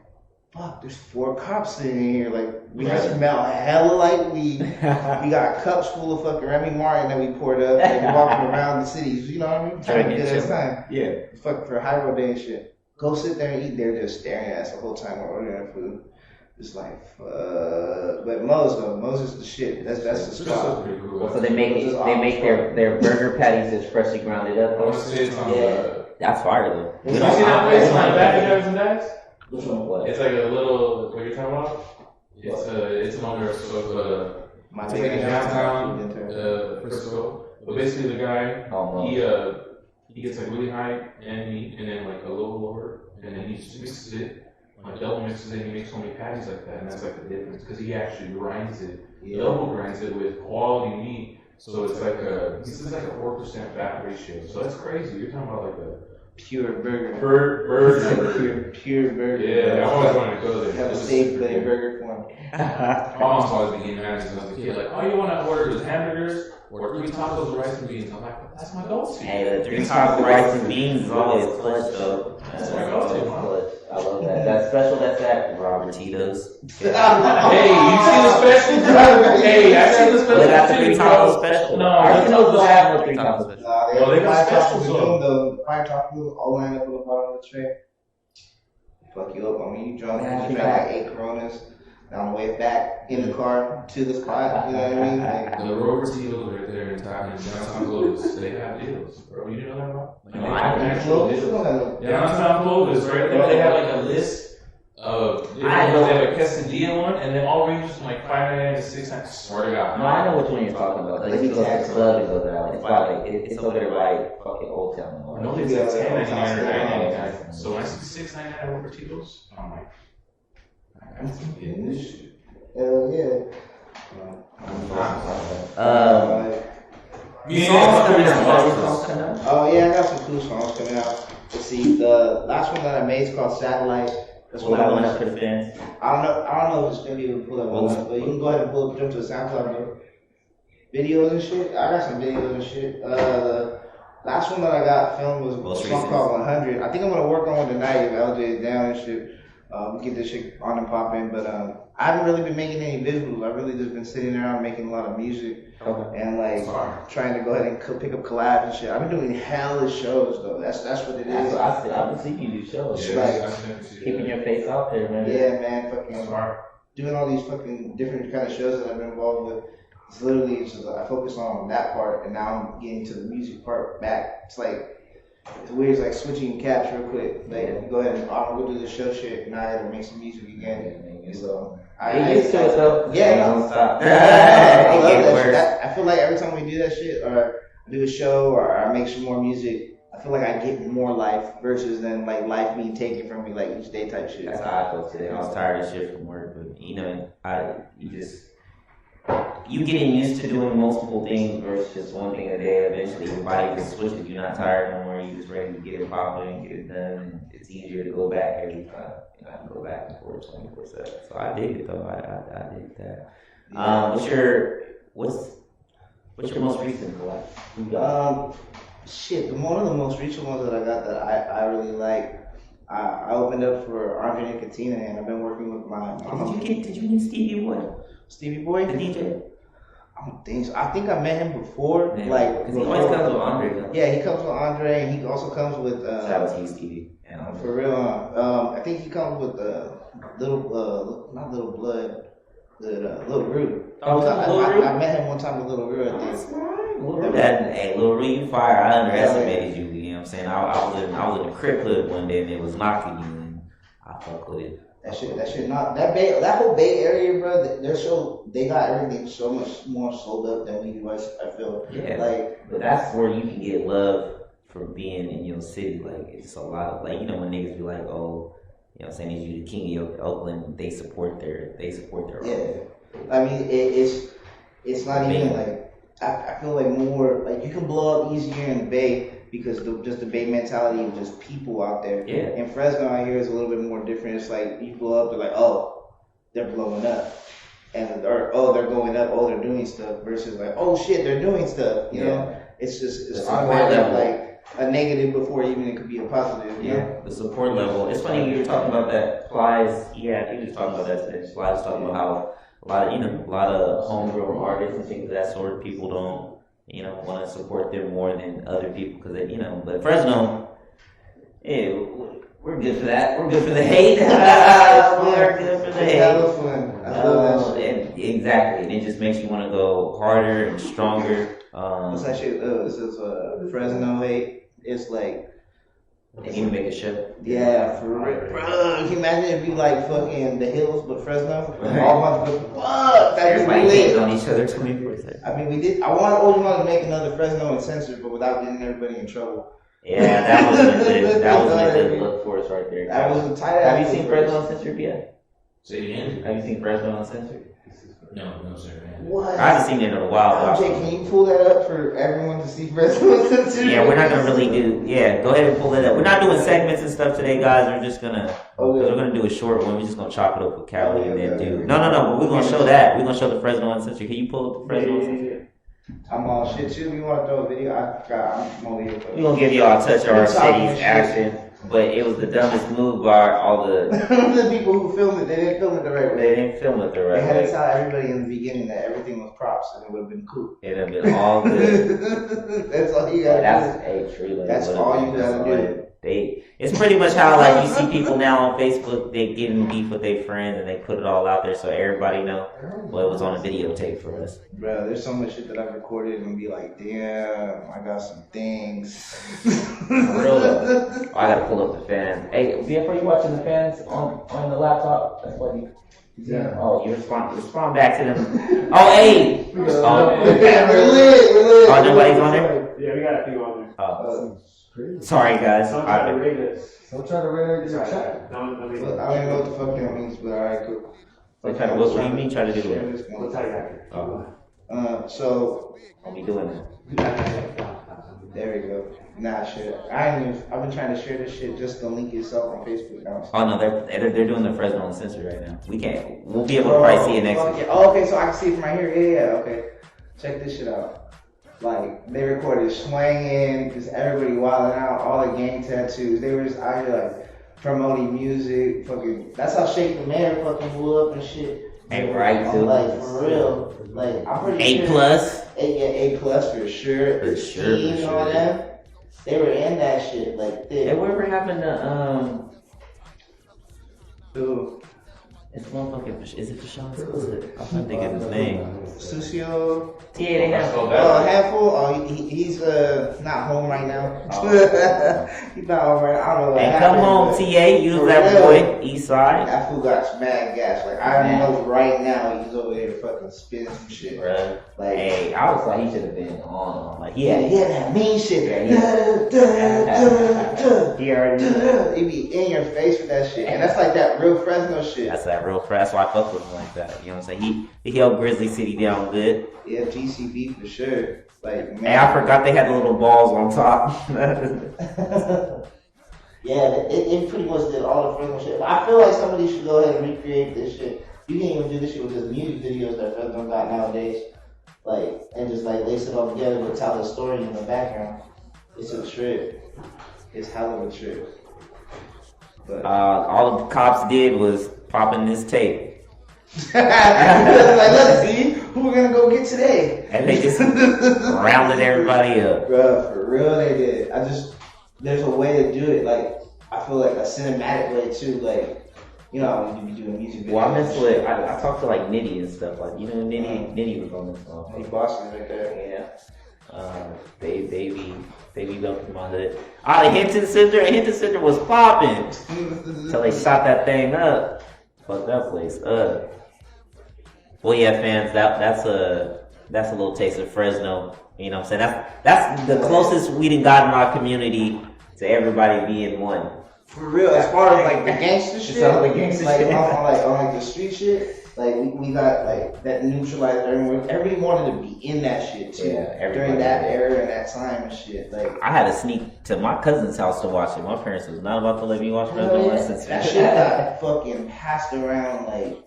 Speaker 3: fuck. There's 4 cops sitting in here. Like we smell hella like weed. We got cups full of fucking Remy Martin that we poured up and walking around the cities. You know what I mean? Trying to get us time.
Speaker 2: Yeah.
Speaker 3: Fucking for high road day and shit. Go sit there and eat. They're just staring at us the whole time we're ordering food. It's like, but Moe's though, Moe's is the shit. That's the spot.
Speaker 2: Pretty cool.
Speaker 1: So they make their burger patties just freshly grounded up.
Speaker 2: I want to say it's on
Speaker 3: Yeah.
Speaker 2: the.
Speaker 1: That's fire though.
Speaker 2: You see that place on the back of Evans and Dax?
Speaker 3: Which one?
Speaker 1: What?
Speaker 2: It's like a little. What you're talking about? It's an owner of
Speaker 3: My
Speaker 2: it's like in downtown
Speaker 3: intern.
Speaker 2: Frisco. But basically, the guy
Speaker 1: Oh,
Speaker 2: he gets like really high and then like a little lower, and then he just mixes it. Like double mixes it, and he makes so many patties like that, and that's like the difference because he actually grinds it, double grinds it with quality meat. So it's like this is like a 4% fat ratio. So that's crazy. You're talking about like a
Speaker 3: Pure burger.
Speaker 2: burger.
Speaker 3: Pure burger.
Speaker 2: Yeah, I always wanted to go there.
Speaker 3: Have a steak, but in burger form.
Speaker 2: My mom's always been getting mad since I was a kid. Like, all you want to order is hamburgers or 3 tacos, rice and beans. I'm like, that's my go-to.
Speaker 1: Hey, the 3 taco rice and beans is always clutch though.
Speaker 2: That's my go-to, man.
Speaker 1: Clutch. I love that. That special that's at Robert Tito's.
Speaker 2: Hey, you see the special? Hey, I see the special.
Speaker 1: They got the
Speaker 2: too,
Speaker 1: 3
Speaker 2: bro.
Speaker 1: taco special.
Speaker 2: No,
Speaker 1: Arsenal's don't have no 3 taco special.
Speaker 2: Well, they got specials, though.
Speaker 3: though. 5 tacos all lined up on the bottom of the tray. Fuck you up. I mean, you drunk.
Speaker 1: Man, I
Speaker 3: You
Speaker 1: think
Speaker 3: drank like 8 Coronas. And on the way back in the car to the spot. You know what I mean? Like,
Speaker 2: The Rover Deals right there in downtown Clovis, they have deals, bro. You didn't know that, bro? Like,
Speaker 1: No,
Speaker 2: they
Speaker 1: I
Speaker 2: have
Speaker 1: didn't.
Speaker 2: actual
Speaker 3: this
Speaker 2: deals.
Speaker 3: one has a-
Speaker 2: Downtown Clovis, right there, they have like a list They have a quesadilla one, and then all ranges from like $5.99 to $6.99. Swear to God.
Speaker 5: No, I know which one you're talking about. Like, he goes to the club and goes out. It's by like, it's over there by fucking Old Town.
Speaker 2: No, it's like $10.99 or $9.99. So when I see $6.99 over Tito's, I'm like, I'm getting this shit.
Speaker 3: Hell yeah. Oh yeah, I got some cool songs coming out. Let's see, the last one that I made is called Satellite. That's
Speaker 5: Pull that one up for the fans.
Speaker 3: I don't know if it's gonna be able to pull that one up, but you can go ahead and jump to the SoundCloud, bro. Videos and shit. I got some videos and shit. The last one that I got filmed was a song called 100. I think I'm gonna work on one tonight if LJ is down and shit. Get this shit on and popping, but I haven't really been making any visuals. I've really just been sitting around making a lot of music and like trying to go ahead and pick up collabs and shit. I've been doing hella shows though. That's what it is.
Speaker 5: I've been seeing you do shows.
Speaker 2: Yeah,
Speaker 5: Keeping your face out there, man.
Speaker 3: Yeah, man. Fucking doing all these fucking different kind of shows that I've been involved with. It's literally just I focus on that part, and now I'm getting to the music part back. It's like. It's weird, it's like switching caps real quick. Like, go ahead and I'm gonna go do the show shit, and I gotta make some music again. So,
Speaker 5: I used to it though.
Speaker 3: Yeah,
Speaker 5: don't stop.
Speaker 3: I love that. I feel like every time we do that shit, or I do a show, or I make some more music, I feel like I get more life versus than like life being taken from me like each day type shit.
Speaker 5: That's how I felt today. I was tired of shit from work, but you getting used to doing multiple things versus just one thing a day. Eventually, your body gets switched. If you're not tired no more, you're just ready to get it popping and get it done. And it's easier to go back every time. I can go back and forth 24/7. So I dig it though. I dig that. What's your most recent collab?
Speaker 3: Shit. One of the most recent ones that I got that I really like. I opened up for Andre and Katina, and I've been working with my.
Speaker 5: Did you get Stevie Boy?
Speaker 3: Stevie Boy,
Speaker 5: the DJ.
Speaker 3: I don't think so. I think I met him before.
Speaker 5: Man,
Speaker 3: like,
Speaker 5: he always comes with Andre. Though.
Speaker 3: Yeah, he comes with Andre, and he also comes with.
Speaker 5: Shout out to you, Stevie.
Speaker 3: For real, I think he comes with not Little Blood, Little Rude. I met him one time with Little Rude. I think.
Speaker 5: Lil Rude, you fire. I underestimated you. You know what I'm saying? I was in a crib hood one day, and it was knocking you, and I fuck with it.
Speaker 3: That shit not that whole Bay Area, bro. They got everything so much more sold up than we do. I feel.
Speaker 5: Yeah.
Speaker 3: Like,
Speaker 5: but that's where you can get love for being in your city. Like, it's a lot of when niggas be like, oh, you know what I'm saying, is you the king of Oakland? They support their
Speaker 3: yeah. I mean, it's not even like I feel like more like you can blow up easier in the Bay. Because just the Bay mentality of just people out there.
Speaker 5: Yeah.
Speaker 3: In Fresno, I hear is a little bit more different. It's like you blow up, they're like, oh, they're blowing up, they're going up, they're doing stuff. Versus like, oh shit, they're doing stuff. You know, it's automatic like a negative before even it could be a positive. You know?
Speaker 5: The support level. It's funny you were talking about that. Flies. Yeah, he was talking about that today. Flies was talking about how a lot of homegrown artists and things of that sort. People don't. Want to support them more than other people because but Fresno, yeah, we're good for that. We're good for the hate. We're good for the hate.
Speaker 3: That was fun. I love that shit.
Speaker 5: Exactly, and it just makes you want to go harder and stronger.
Speaker 3: What's that shit? This is Fresno hate. It's like.
Speaker 5: And even make a show.
Speaker 3: Yeah, for real. Bro, can you imagine if you like fucking the hills but Fresno? All my fuck!
Speaker 5: Everybody hates on each other 24/7.
Speaker 3: I mean, we did. I always wanted to make another Fresno Uncensored, but without getting everybody in trouble.
Speaker 5: Yeah, that was a good look for us right there.
Speaker 3: That was a tight.
Speaker 5: Have you seen Fresno Uncensored yet?
Speaker 2: Say it again.
Speaker 5: Have you seen Fresno Uncensored?
Speaker 2: No, sir, man.
Speaker 3: What?
Speaker 5: I haven't seen it in a while.
Speaker 3: Okay, can you pull that up for everyone to see Fresno Uncensored?
Speaker 5: Yeah, we're not gonna really do. Yeah, go ahead and pull that up. We're not doing segments and stuff today, guys. We're just gonna. We're gonna do a short one. We're just gonna chop it up with Cali and then do. No. But we're gonna show that. We're gonna show the Fresno Uncensored. Can you pull up the Fresno Uncensored?
Speaker 3: I'm all shit too. You want to throw a video? I'm over here.
Speaker 5: We're gonna give y'all a touch of our city's action. But it was the dumbest move by all the
Speaker 3: people who filmed it. They didn't film it the right way.
Speaker 5: They didn't film it the right way.
Speaker 3: They had to tell everybody in the beginning that everything was props, and it would have been cool.
Speaker 5: It'd have been all good.
Speaker 3: That's all you gotta do.
Speaker 5: That's
Speaker 3: all you gotta do.
Speaker 5: It It's pretty much how like you see people now on Facebook, they get in beef with their friends and they put it all out there so everybody know. Well, it was on a videotape for us.
Speaker 3: Bro, there's so much shit that I've recorded and be like, damn, I got some things.
Speaker 5: For real though. I gotta pull up the fans. Hey, BF, are you watching the fans on the laptop? That's what you.
Speaker 3: Yeah.
Speaker 5: Oh, you respond back to them. Oh, hey.
Speaker 3: We're lit.
Speaker 5: Oh, nobody's on there.
Speaker 7: Yeah, we got a few on there.
Speaker 5: Oh, sorry guys.
Speaker 7: Don't try to rate us.
Speaker 4: Don't try to rate your chat.
Speaker 7: Don't, I mean,
Speaker 3: I don't even know what the fuck that means, but alright, cool.
Speaker 5: What do you mean try to do it?
Speaker 7: we'll tell you after.
Speaker 5: Oh,
Speaker 3: So,
Speaker 5: I'll be doing that.
Speaker 3: there we go. Nah, shit. I've been trying to share this shit, just the link itself on Facebook now.
Speaker 5: Oh no, they're doing the Fresno Uncensored right now. We'll be able to probably see it next week.
Speaker 3: Oh, okay, so I can see it from right here. Yeah, okay. Check this shit out. Like, they recorded swanging, just everybody wilding out, all the gang tattoos. They were just out here, like, promoting music, fucking. That's how Shake the Mayor fucking blew up and shit.
Speaker 5: Hey, right, too.
Speaker 3: Like, for real. Like, I'm pretty
Speaker 5: A
Speaker 3: sure.
Speaker 5: plus.
Speaker 3: A plus for sure.
Speaker 5: For sure,
Speaker 3: Team
Speaker 5: for
Speaker 3: and all
Speaker 5: sure.
Speaker 3: that. They were in that shit, like, thick.
Speaker 5: Hey, where we're having the
Speaker 3: Who?
Speaker 5: it's motherfucking. Is it Deshaun's? What's it? I'm trying to think of his name.
Speaker 3: Sucio.
Speaker 5: Yeah, they have.
Speaker 3: Oh, Handful. Oh, he's not home right now. He's not home right now. I don't know what
Speaker 5: Hey, come
Speaker 3: happened,
Speaker 5: home,
Speaker 3: but
Speaker 5: TA. Use
Speaker 3: for
Speaker 5: that
Speaker 3: real.
Speaker 5: boy, East Side.
Speaker 3: That fool got mad gas. Like, I know right now he's over there fucking spitting some shit.
Speaker 5: Bruh.
Speaker 3: Like,
Speaker 5: Hey, I was like, he should have been on. Like,
Speaker 3: yeah,
Speaker 5: yeah,
Speaker 3: that mean shit.
Speaker 5: he already.
Speaker 3: He be in your face with that shit. And that's like that real Fresno shit.
Speaker 5: That's that real fresh. That's why I fuck with him like that. You know what I'm saying? He held Grizzly City down good.
Speaker 3: Yeah, GCB for sure. Like, man.
Speaker 5: Hey, I forgot they had the little balls on top.
Speaker 3: Yeah, it pretty much did all the Fresno shit. But I feel like somebody should go ahead and recreate this shit. You can't even do this shit with just music videos that Fresno got nowadays. Like, and just like lace it all together but tell the story in the background. It's a trip. It's hell of a trip. But
Speaker 5: All the cops did was pop in this tape.
Speaker 3: like, let's see who we're gonna go get today.
Speaker 5: And they just rounded everybody up.
Speaker 3: Bruh, for real they did. There's a way to do it. Like, I feel like a cinematic way too. Like, you know how you be doing music videos.
Speaker 5: Well, I miss what I talked to like Nitty and stuff. Like, you know, Nitty was on this song.
Speaker 3: Hey, Boston right there.
Speaker 5: Yeah. They be bumping my hood. The Hinton Center was popping till they shot that thing up. Fuck that place up. Well, yeah, fans, that's a little taste of Fresno. You know what I'm saying? That's the closest we done got in our community to everybody being one.
Speaker 3: For real, as far as like the gangster shit,
Speaker 5: all the gangster
Speaker 3: like,
Speaker 5: shit.
Speaker 3: on the street shit, like we got like that neutralized everyone. Everybody wanted to be in that shit too.
Speaker 5: Yeah, everybody
Speaker 3: during that
Speaker 5: did.
Speaker 3: era and that time and shit. Like,
Speaker 5: I had to sneak to my cousin's house to watch it. My parents was not about to let me watch Fresno
Speaker 3: hell yeah,
Speaker 5: Uncensored.
Speaker 3: that shit got fucking passed around like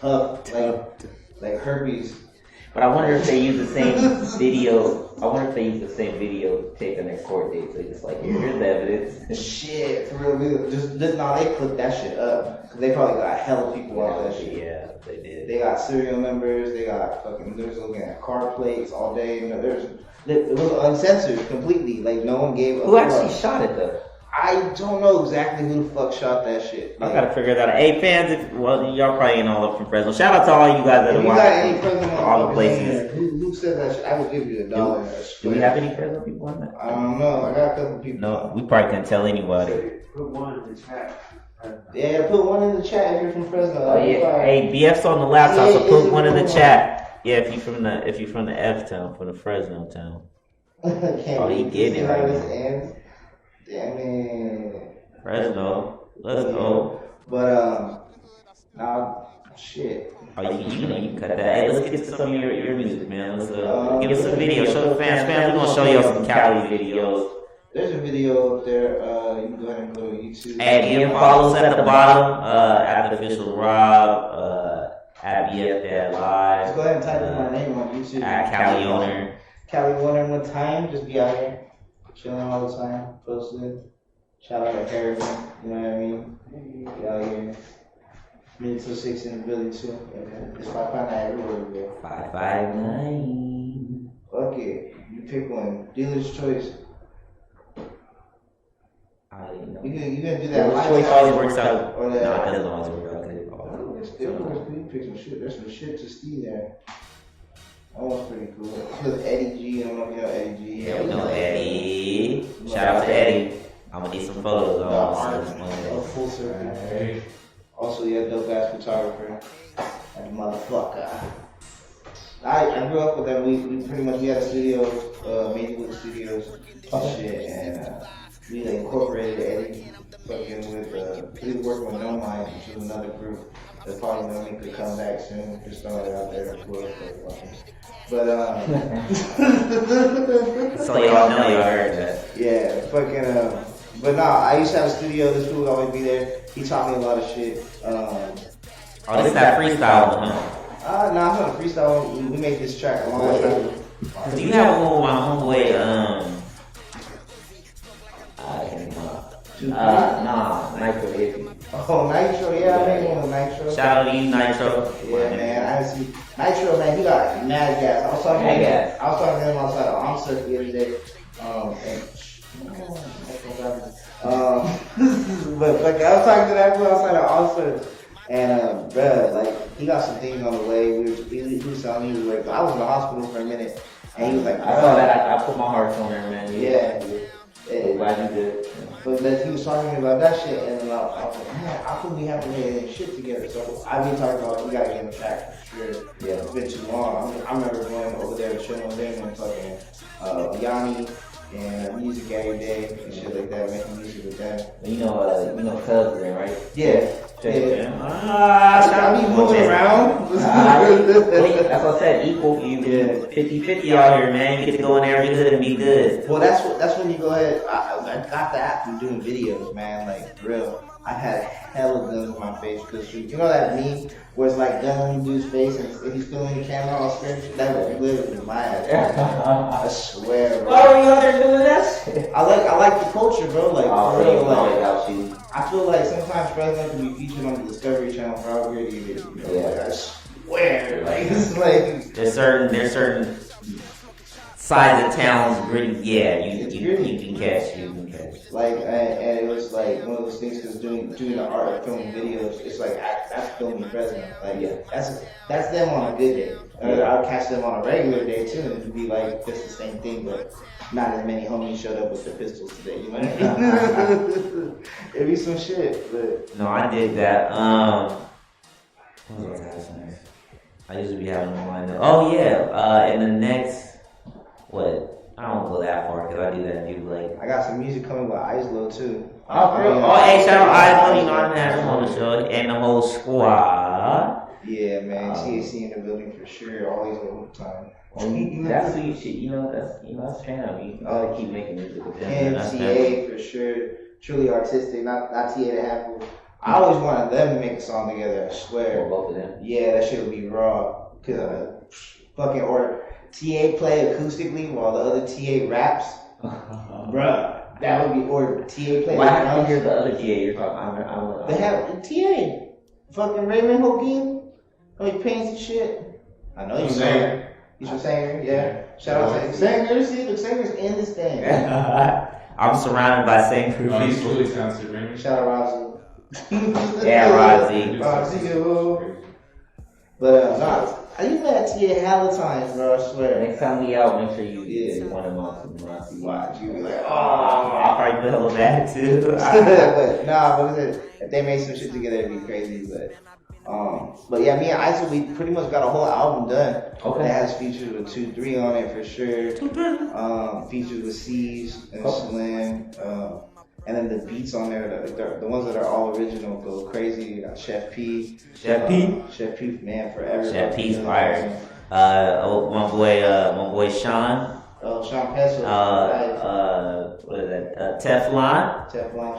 Speaker 3: tough, like herpes.
Speaker 5: But I wonder if they use the same video. I wonder if they use the same video tape in their court dates. They just like, here's the evidence.
Speaker 3: Shit, for real. Just no, they clipped that shit up. Cause they probably got hella people off that shit.
Speaker 5: Yeah, they did.
Speaker 3: They got serial numbers. They got fucking. They're just looking at car plates all day. You know, it was uncensored completely. Like, no one gave a
Speaker 5: Who actually
Speaker 3: fuck.
Speaker 5: shot it though?
Speaker 3: I don't know exactly who the fuck shot that shit.
Speaker 5: I gotta figure that out. Hey fans, y'all probably ain't all up from Fresno. Shout out to all you guys that
Speaker 3: If
Speaker 5: are
Speaker 3: you got any
Speaker 5: watching
Speaker 3: Fresno
Speaker 5: from all the
Speaker 3: motherfuckers in
Speaker 5: places.
Speaker 3: here, who said that shit? I will give you $1.
Speaker 5: Do we have any Fresno people on that?
Speaker 3: I don't know. I got a couple people.
Speaker 5: No, we probably couldn't tell anybody.
Speaker 7: Put one in the chat.
Speaker 3: Yeah, put one in the chat if you're from Fresno.
Speaker 5: Oh yeah. Hey, BF's on the laptop, so put one in the chat. Yeah, if you're from the F town, from the Fresno town.
Speaker 3: Oh,
Speaker 5: he getting it right now.
Speaker 3: ends. Damn it.
Speaker 5: Fresno, let's go.
Speaker 3: But nah, shit.
Speaker 5: Oh, you know you can cut that. Hey, let's get to some of your music, man. Let's give us some videos. Show the fans. We're gonna show y'all some Cali videos.
Speaker 3: There's a video up there. You can go ahead and go to YouTube.
Speaker 5: Add BF follows at the bottom. At the official Rob. At BF Dad Live.
Speaker 3: Just go ahead and type in my name on YouTube.
Speaker 5: At Cali Owner.
Speaker 3: Cali Owner one time. Just be out here chilling all the time, posting. Shout out to Harrison. You know what I mean? Be out here. Minute till 6 in the building too. It's 559 everywhere we go.
Speaker 5: 559.
Speaker 3: Fuck it. You pick one. Dealer's choice. You can do that.
Speaker 5: Which choice always works out.
Speaker 3: Or
Speaker 5: No, it
Speaker 3: that.
Speaker 5: doesn't always work out good.
Speaker 3: You pick some shit. There's some shit to see there. That was pretty cool. With Eddie G. I don't know if you know Eddie G.
Speaker 5: Yeah, we know Eddie. Shout out to Eddie. I'm gonna need some photos.
Speaker 3: Full circle. Also, yeah, dope ass photographer. That motherfucker. I grew up with them. We pretty much had a studio, Major League Studios and shit, and we like incorporated Eddie fucking with he was working with No Mind, which was another group that's probably gonna make a comeback soon. Just throwing it out there as well. But
Speaker 5: So y'all know y'all heard that.
Speaker 3: yeah, fucking but nah, I used to have a studio. This fool would always be there. He taught me a lot of shit.
Speaker 5: Oh, this is that freestyle one, huh?
Speaker 3: Nah, it's not a freestyle. We made this track a long time ago.
Speaker 5: Do you have one with my homeboy, I can't remember. Nah, Nitro Iffy.
Speaker 3: Oh, Nitro, yeah, I made one with Nitro.
Speaker 5: Shout out to you, Nitro.
Speaker 3: Yeah, man, I see Nitro, man. He got mad gas. I was talking to him outside of Omset the other day. But like I was talking to that fool outside of Omset, and bruh, like he got some things on the way. He was telling me he was like, I was in the hospital for a minute, and he was like,
Speaker 5: I saw that. I put my heart on there, man.
Speaker 3: Yeah.
Speaker 5: Glad you did.
Speaker 3: But then he was talking to me about that shit, and I was like, man, how come we haven't made any shit together? So I've been talking about we gotta get in the track for sure. Yeah, it's been too long. I remember going over there to chilling with him and fucking Yanni and music every day and shit like that, making music with them.
Speaker 5: You know, cousin, right?
Speaker 3: Yeah.
Speaker 5: I
Speaker 3: be moving around.
Speaker 5: That's what I said. Equal, you 50-50 out here, man. You get to go in there, be good and be good.
Speaker 3: Well, that's when you go ahead. I got that from doing videos, man. Like for real, I had hella guns in my face because you know that meme where it's like gun in dude's face and he's filming the camera all script. That was literally my ass. I swear, bro.
Speaker 5: Why were you out there doing that?
Speaker 3: I like the culture, bro. Like for real, like
Speaker 5: out you.
Speaker 3: I feel like sometimes Fresno can be featured on the Discovery Channel for how weird it is. You know?
Speaker 5: Yeah.
Speaker 3: Like I swear, like it's like
Speaker 5: There's certain sides of towns gritty. Yeah, you can catch.
Speaker 3: like and it was like one of those things because doing the art of filming videos, it's like that's filming Fresno. Like that's them on a good day. I'll catch them on a regular day too, and it'd be like just the same thing, but not as many homies showed up with their pistols today. You know what I mean? It'd be some shit, but
Speaker 5: No, I did that. I used to be having them lined up. Oh yeah, in the next I don't go that far because I do that and do like.
Speaker 3: I got some music coming with Islo too.
Speaker 5: Hey, shout out Islo, you know I had him on the show and the whole squad.
Speaker 3: Yeah, man, TAC in the building for sure, always all the time.
Speaker 5: That's sweet shit, that's fam. You gotta keep making music with them.
Speaker 3: MTA for sure, truly artistic, not TA to have. I always wanted them to make a song together, I swear.
Speaker 5: Both of them.
Speaker 3: Yeah, that shit would be raw. Fucking, or TA play acoustically while the other TA raps. Bruh, that would be, or TA play.
Speaker 5: Why haven't you heard the other TA you're talking?
Speaker 3: They have TA. Fucking Raymond Hogan. Oh, he paints and shit. I know you know. He's from Sanger, yeah. Shout out to Sanger. See, the Sanger's in this thing.
Speaker 5: I'm surrounded by Sanger.
Speaker 4: He's really talented, Raymond.
Speaker 3: Shout out Rosie.
Speaker 5: Yeah, Rosie.
Speaker 3: But I used to have TA hella times, bro. I swear.
Speaker 5: Next time we out, make sure you want him on some Rosie.
Speaker 3: Watch, you be like,
Speaker 5: I'll probably be hella mad too.
Speaker 3: but nah, if they made some shit together, it'd be crazy. But yeah, me and Isaac, we pretty much got a whole album done.
Speaker 5: Okay.
Speaker 3: It has features with 2-3 on it for sure. Features with C's and Slim. And then the beats on there, the ones that are all original go crazy. You got Chef P. Chef P, man, forever.
Speaker 5: Chef P's fire. My boy Sean.
Speaker 3: Oh, Sean Pesso.
Speaker 5: What is that? Teflon.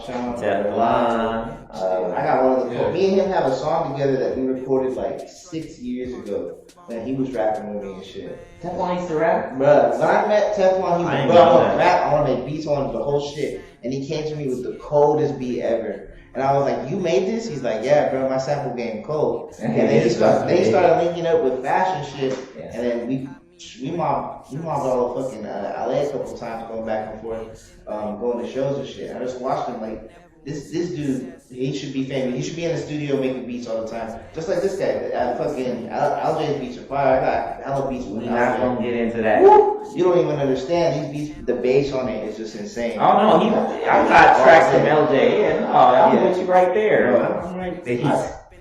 Speaker 3: Sean.
Speaker 5: Teflon.
Speaker 3: I got one of the. Me and him have a song together that we recorded like 6 years ago. Man, he was rapping with me and shit.
Speaker 5: Teflon used to rap?
Speaker 3: Bruh, when I met Teflon, he was, bro, I want to rap, I want to make beats, I want to do the whole shit. And he came to me with the coldest beat ever. And I was like, you made this? He's like, yeah, bro, my sample game cold. And then he started linking up with fashion shit. And then we mobbed all of fucking LA a couple times, going back and forth, going to shows and shit. I just watched him like this dude. He should be famous. He should be in the studio making beats all the time, just like this guy. Fucking LJ's beats are fire. I got hella beats.
Speaker 5: We're not gonna get into that.
Speaker 3: Woo! You don't even understand these beats. The bass on it is just insane.
Speaker 5: Oh no, I got tracks from LJ. Yeah, no, I'm with you right there. I'm right there.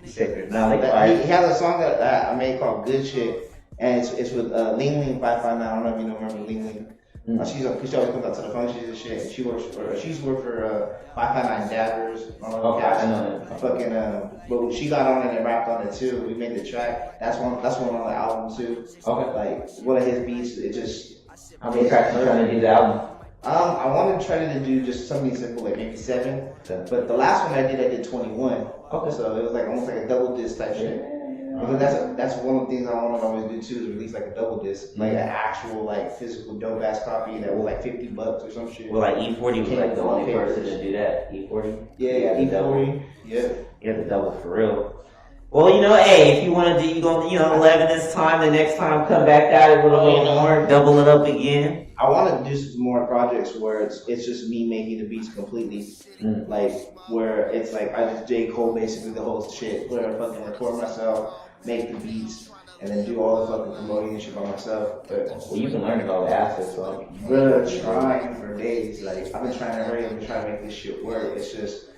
Speaker 5: He's sick. No, they fire.
Speaker 3: He has a song that I made called Good Shit, and it's with Ling Ling 559. I don't know if you remember Ling Ling. She always comes out to the functions and shit. And she's worked for 559 Dabbers.
Speaker 5: Okay, I know that.
Speaker 3: Fucking but she got on it and rapped on it too. We made the track. That's one on the album too.
Speaker 5: Okay.
Speaker 3: Like one of his beats. It just.
Speaker 5: How many tracks are you trying to do the album?
Speaker 3: I wanted to try to do just something simple, like maybe 7. But the last one I did 21.
Speaker 5: Okay.
Speaker 3: So it was like almost like a double disc type shit. Because that's one of the things I want to always do too, is release like a double disc, like an actual like physical dope ass copy that was like $50 or some shit.
Speaker 5: Well, like E40 was like the only person to do that. E40.
Speaker 3: Yeah, E40. Yeah.
Speaker 5: You have to double for real. Well, hey, if you want to do, 11 this time, the next time come back at it with a little more, double it up again.
Speaker 3: I want to do some more projects where it's just me making the beats completely, like where it's like I just J. Cole basically the whole shit, where I fucking record myself, make the beats, and then do all the fucking promoting and shit by myself. But
Speaker 5: well, you can learn it all the assets, so
Speaker 3: bro, trying for days. Like I've been trying to hurry up and try to make this shit work. It's just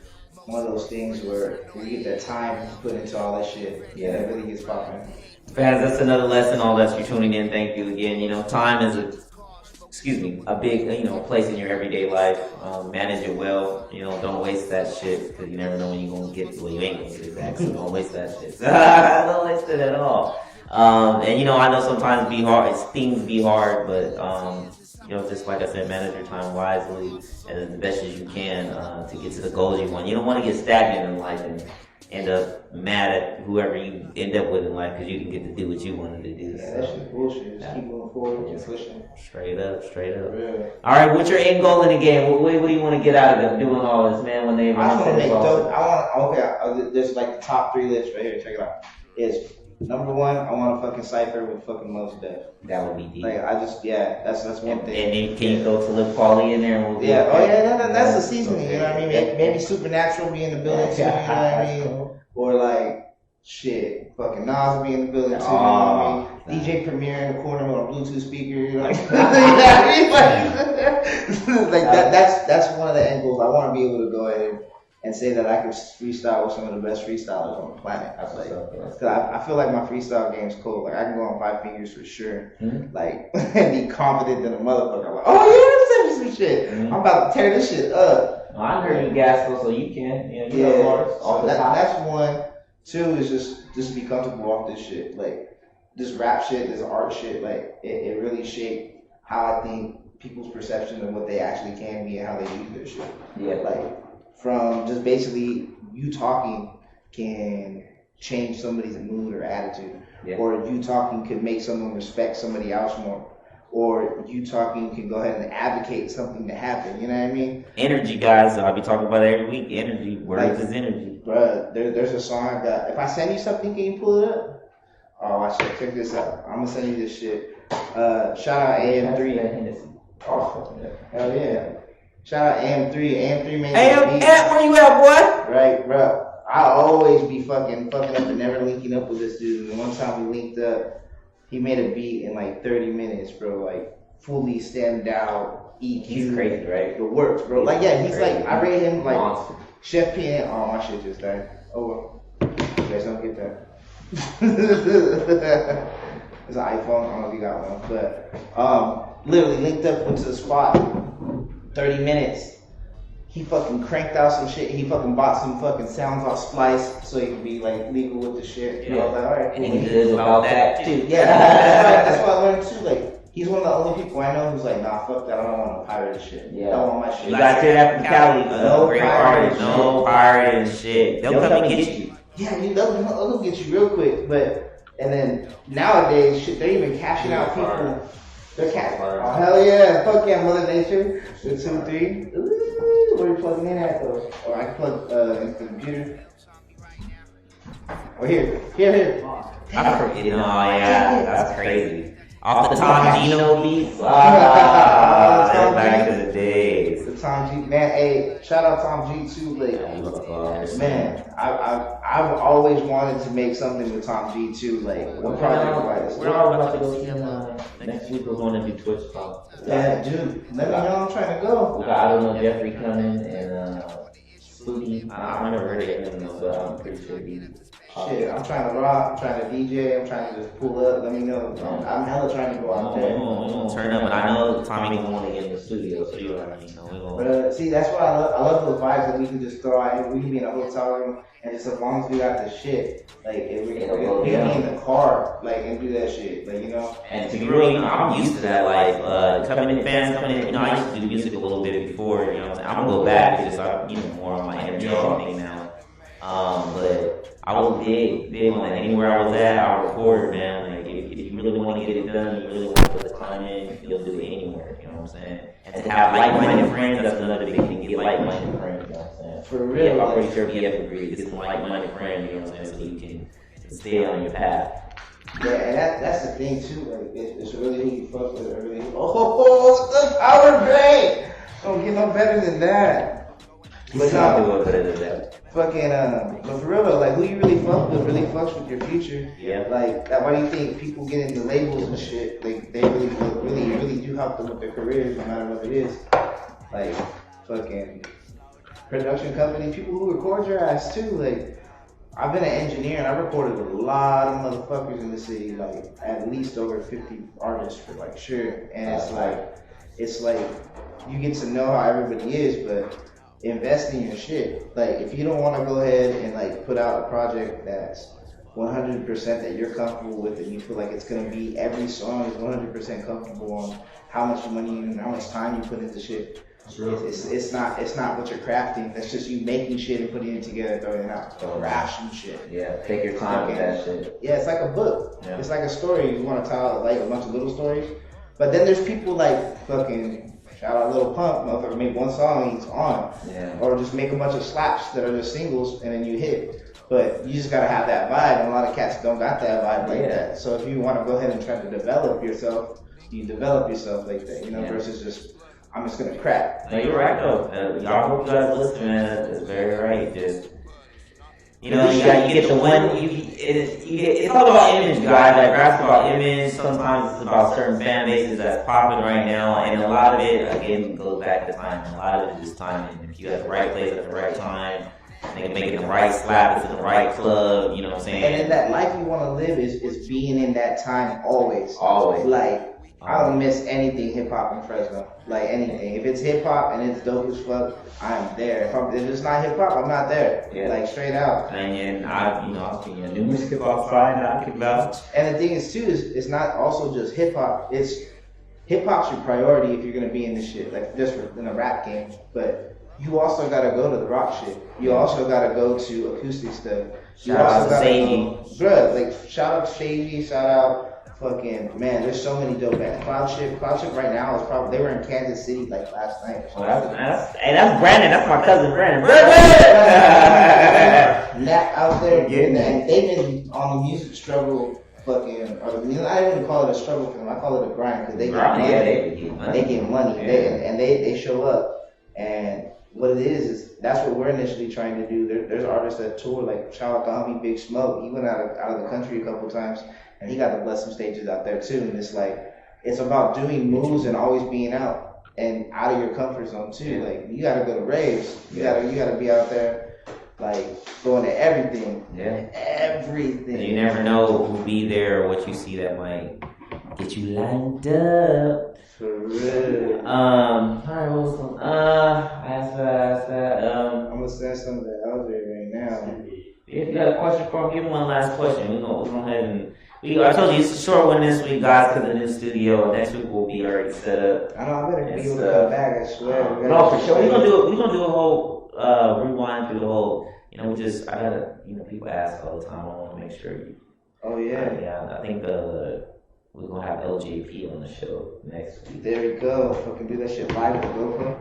Speaker 3: one of those things where when you get that time to put into all that shit, yeah, it really gets popping.
Speaker 5: Fans, that's another lesson. All that's for tuning in. Thank you again. Time is a big, place in your everyday life. Manage it well. Don't waste that shit, because you never know when you're gonna get. Well, you ain't gonna get it back, so don't waste that shit. Don't waste it at all. And I know sometimes things be hard, but just like I said, manage your time wisely and the best as you can to get to the goals you want. You don't want to get stagnant in life and end up mad at whoever you end up with in life, because you didn't get to do what you wanted to do.
Speaker 3: Yeah, that shit's bullshit. Just keep moving forward and pushing.
Speaker 5: Straight up.
Speaker 3: Yeah.
Speaker 5: All right, what's your end goal in the game? What do you want to get out of doing all this, man? When they
Speaker 3: I just want to make dope. There's like the top 3 lists right here. Check it out. It's number 1. I want to fucking cipher with fucking Mos Def.
Speaker 5: That would be deep.
Speaker 3: Like that's one thing.
Speaker 5: And then can you throw Talib Kweli in there? And
Speaker 3: That's the seasoning. You know what I mean? Maybe Supernatural be in the building too. You know what I mean? Or like shit, fucking Nas be in the building too. You know what I mean? DJ Premier in the corner with a Bluetooth speaker. You know what I mean? Like that's one of the angles. I want to be able to go ahead and say that I can freestyle with some of the best freestylers on the planet. I feel like my freestyle game's cool. Like I can go on 5 fingers for sure. Like and be confident than a motherfucker. I'm like, oh yeah, send me some shit. I'm about to tear this shit up.
Speaker 5: I heard you gas so you can.
Speaker 3: That's one. 2 is just be comfortable off this shit. Like this rap shit, this art shit. Like it really shaped how I think people's perception of what they actually can be and how they use their shit.
Speaker 5: Yeah.
Speaker 3: Like from just basically you talking can change somebody's mood or attitude, or you talking could make someone respect somebody else more, or you talking can go ahead and advocate something to happen. You know what I mean?
Speaker 5: Energy, guys. I'll be talking about it every week. Energy. Words is energy.
Speaker 3: Bruh, there's a song I got. If I send you something, can you pull it up? Oh, I should check this out. I'm gonna send you this shit. Shout out AM3. Oh, hell yeah. Shout out AM3. AM3 made that beat.
Speaker 5: Where you at, boy?
Speaker 3: Right, bro. I always be fucking up and never linking up with this dude. And one time we linked up, he made a beat in like 30 minutes, bro. Like fully stemmed out, EQ.
Speaker 5: He's crazy, right?
Speaker 3: The works, bro. Like he's
Speaker 5: crazy.
Speaker 3: like I rate him like
Speaker 5: Monster.
Speaker 3: Chef P. Oh, my shit just died. Oh well. You guys don't get that. It's an iPhone. I don't know if you got one, but literally linked up, went to the spot. 30 minutes. He fucking cranked out some shit. He fucking bought some fucking sounds off Splice so he could be like legal with the shit. I was like, alright, cool.
Speaker 5: And he did about that too.
Speaker 3: Yeah, that's why I learned too. Like, he's one of the only people I know who's like, nah, fuck that. I don't want to pirate this shit. I don't want my shit.
Speaker 5: You gotta hear that from Cali.
Speaker 3: No pirating.
Speaker 5: No pirating shit. They'll come and get you.
Speaker 3: Yeah, they'll get you real quick. And then nowadays, shit, they're even cashing out people. They're cashing. Oh, hell yeah. Fuck yeah, Mother Nature. 2, 3. Ooh, where you plugging in at though? Or I can plug into the computer. Oh, here.
Speaker 5: I forget. Oh, yeah. That's crazy. Off the Tom Gino beats.
Speaker 3: Tom
Speaker 5: Back
Speaker 3: G.
Speaker 5: in the days.
Speaker 3: The Tom G, man. Hey, shout out Tom G too. Like, man, I've always wanted to make something with Tom G too. Like, what project wise?
Speaker 5: We're all about to go see him next week. We're going to do Twitch Talk.
Speaker 3: Yeah, dude. Let me know. I'm trying to go.
Speaker 5: We got, I don't know, Jeffrey coming and Spooky. I never heard of him, but I'm pretty sure he's.
Speaker 3: Shit, I'm trying to rock, I'm trying to DJ, I'm trying to just pull up, let me know. I'm hella trying to go out there.
Speaker 5: We're gonna turn up, and I know Tommy gonna want to get in the studio, so you already know.
Speaker 3: But see, that's what I love. I love those vibes that we can just throw out. We can be in a hotel room, and just as long as we got the shit, like if we can be in the car, like and do that shit, like you know.
Speaker 5: And to be real, you know, I'm used to that life. Coming in, fans coming in. You know, I used to do music a little bit before. You know, I'm gonna go back because I'm more on my entertainment thing now. But I will dig on that. Anywhere I was at, I'll record, man. Like, if you really want to get it done, you really want to put the time in, you'll do it anywhere, you know what I'm saying? And to have like-minded friends, that's another big thing. Get like-minded friends, you know what I'm saying?
Speaker 3: For real.
Speaker 5: Yeah, I'm pretty sure BF agrees. Get some like-minded friends, you know what I'm saying, so you can stay on your path.
Speaker 3: Yeah, and that's the thing, too. Like, it's really who you fuck with. Really, the power break! Don't get no better than that. But no,
Speaker 5: better than that.
Speaker 3: Fucking, but for real though, like who you really fuck with really fucks with your future.
Speaker 5: Yeah.
Speaker 3: Like, why do you think people get into labels and shit? Like, they really do help them with their careers, no matter what it is. Like, fucking production company, people who record your ass too. Like, I've been an engineer and I recorded a lot of motherfuckers in the city, like at least over 50 artists for like sure. And it's like you get to know how everybody is, but invest in your shit. Like, if you don't want to go ahead and like put out a project that's 100% that you're comfortable with and you feel like it's gonna be, every song is 100% comfortable on how much money and how much time you put into shit. It's not what you're crafting. That's just you making shit and putting it together, throwing it out. Ration shit.
Speaker 5: Yeah, take your time with that shit.
Speaker 3: Yeah, it's like a book.
Speaker 5: Yeah.
Speaker 3: It's like a story. You want to tell like a bunch of little stories, but then there's people like fucking. Shout out Lil Pump, motherfucker, make one song and he's on.
Speaker 5: Yeah.
Speaker 3: Or just make a bunch of slaps that are just singles and then you hit. But you just gotta have that vibe, and a lot of cats don't got that vibe like that. So if you wanna go ahead and try to develop yourself, you develop yourself like that, you know, versus just, I'm just gonna crap.
Speaker 5: No, you're right though. Y'all hope you guys listen, man. That's very right. Just, you know, you get the one, it's all about image, guys. Like, rap's about image. Sometimes it's about certain fan bases that's popular right now. And a lot of it, again, goes back to timing. A lot of it is just timing. If you at the right place at the right time, they can make it the right slap, it's in the right club, you know what I'm saying?
Speaker 3: And in that life you wanna live is being in that time always.
Speaker 5: Always.
Speaker 3: Like, I don't miss anything hip hop in Fresno. Like anything. If it's hip hop and it's dope as fuck, I'm there. If it's not hip hop, I'm not there.
Speaker 5: Yeah.
Speaker 3: Like straight out.
Speaker 5: And I've seen numerous hip hop side that I can vouch.
Speaker 3: And the thing is too, it's not also just hip hop. It's hip hop's your priority if you're gonna be in this shit. Like just in the rap game. But you also gotta go to the rock shit. You also gotta go to acoustic stuff.
Speaker 5: Shout out to Sadie.
Speaker 3: Bruh, like shout out to Sadie, shout out fucking, man, there's so many dope bands. Cloud Ship right now is probably, they were in Kansas City like last night.
Speaker 5: Oh, that's Brandon. That's my cousin Brandon.
Speaker 3: Nat out there, and they've been on the music struggle fucking, or, you know, I don't even call it a struggle for them, I call it a grind, because they get money.
Speaker 5: Yeah, they
Speaker 3: get money. And they show up, and what it is that's what we're initially trying to do. There's artists that tour, like shout out to homie Big Smoke. He went out of the country a couple times, and he got to bless some stages out there too. And it's like, it's about doing moves and always being out and out of your comfort zone too. Like, you gotta go to raves. You gotta be out there, like going to everything.
Speaker 5: Yeah.
Speaker 3: Everything.
Speaker 5: You never know who'll be there or what you see that might get you lined up.
Speaker 3: For real.
Speaker 5: Alright, what was some? Ask that.
Speaker 3: I'm gonna send some of that out there right now.
Speaker 5: If you got a question for him, give him one last question. We're gonna go ahead and. I told you it's a short one this week, guys, because of the new studio. Next week we'll be already set up.
Speaker 3: I know, I better be able to come back, I swear.
Speaker 5: No, for sure. We're gonna do a whole rewind through the whole. You know, I gotta. You know, people ask all the time. I want to make sure you.
Speaker 3: Oh yeah.
Speaker 5: Yeah, I think we're gonna have LJP on the show next week.
Speaker 3: There we go. Fucking do that shit live with GoPro.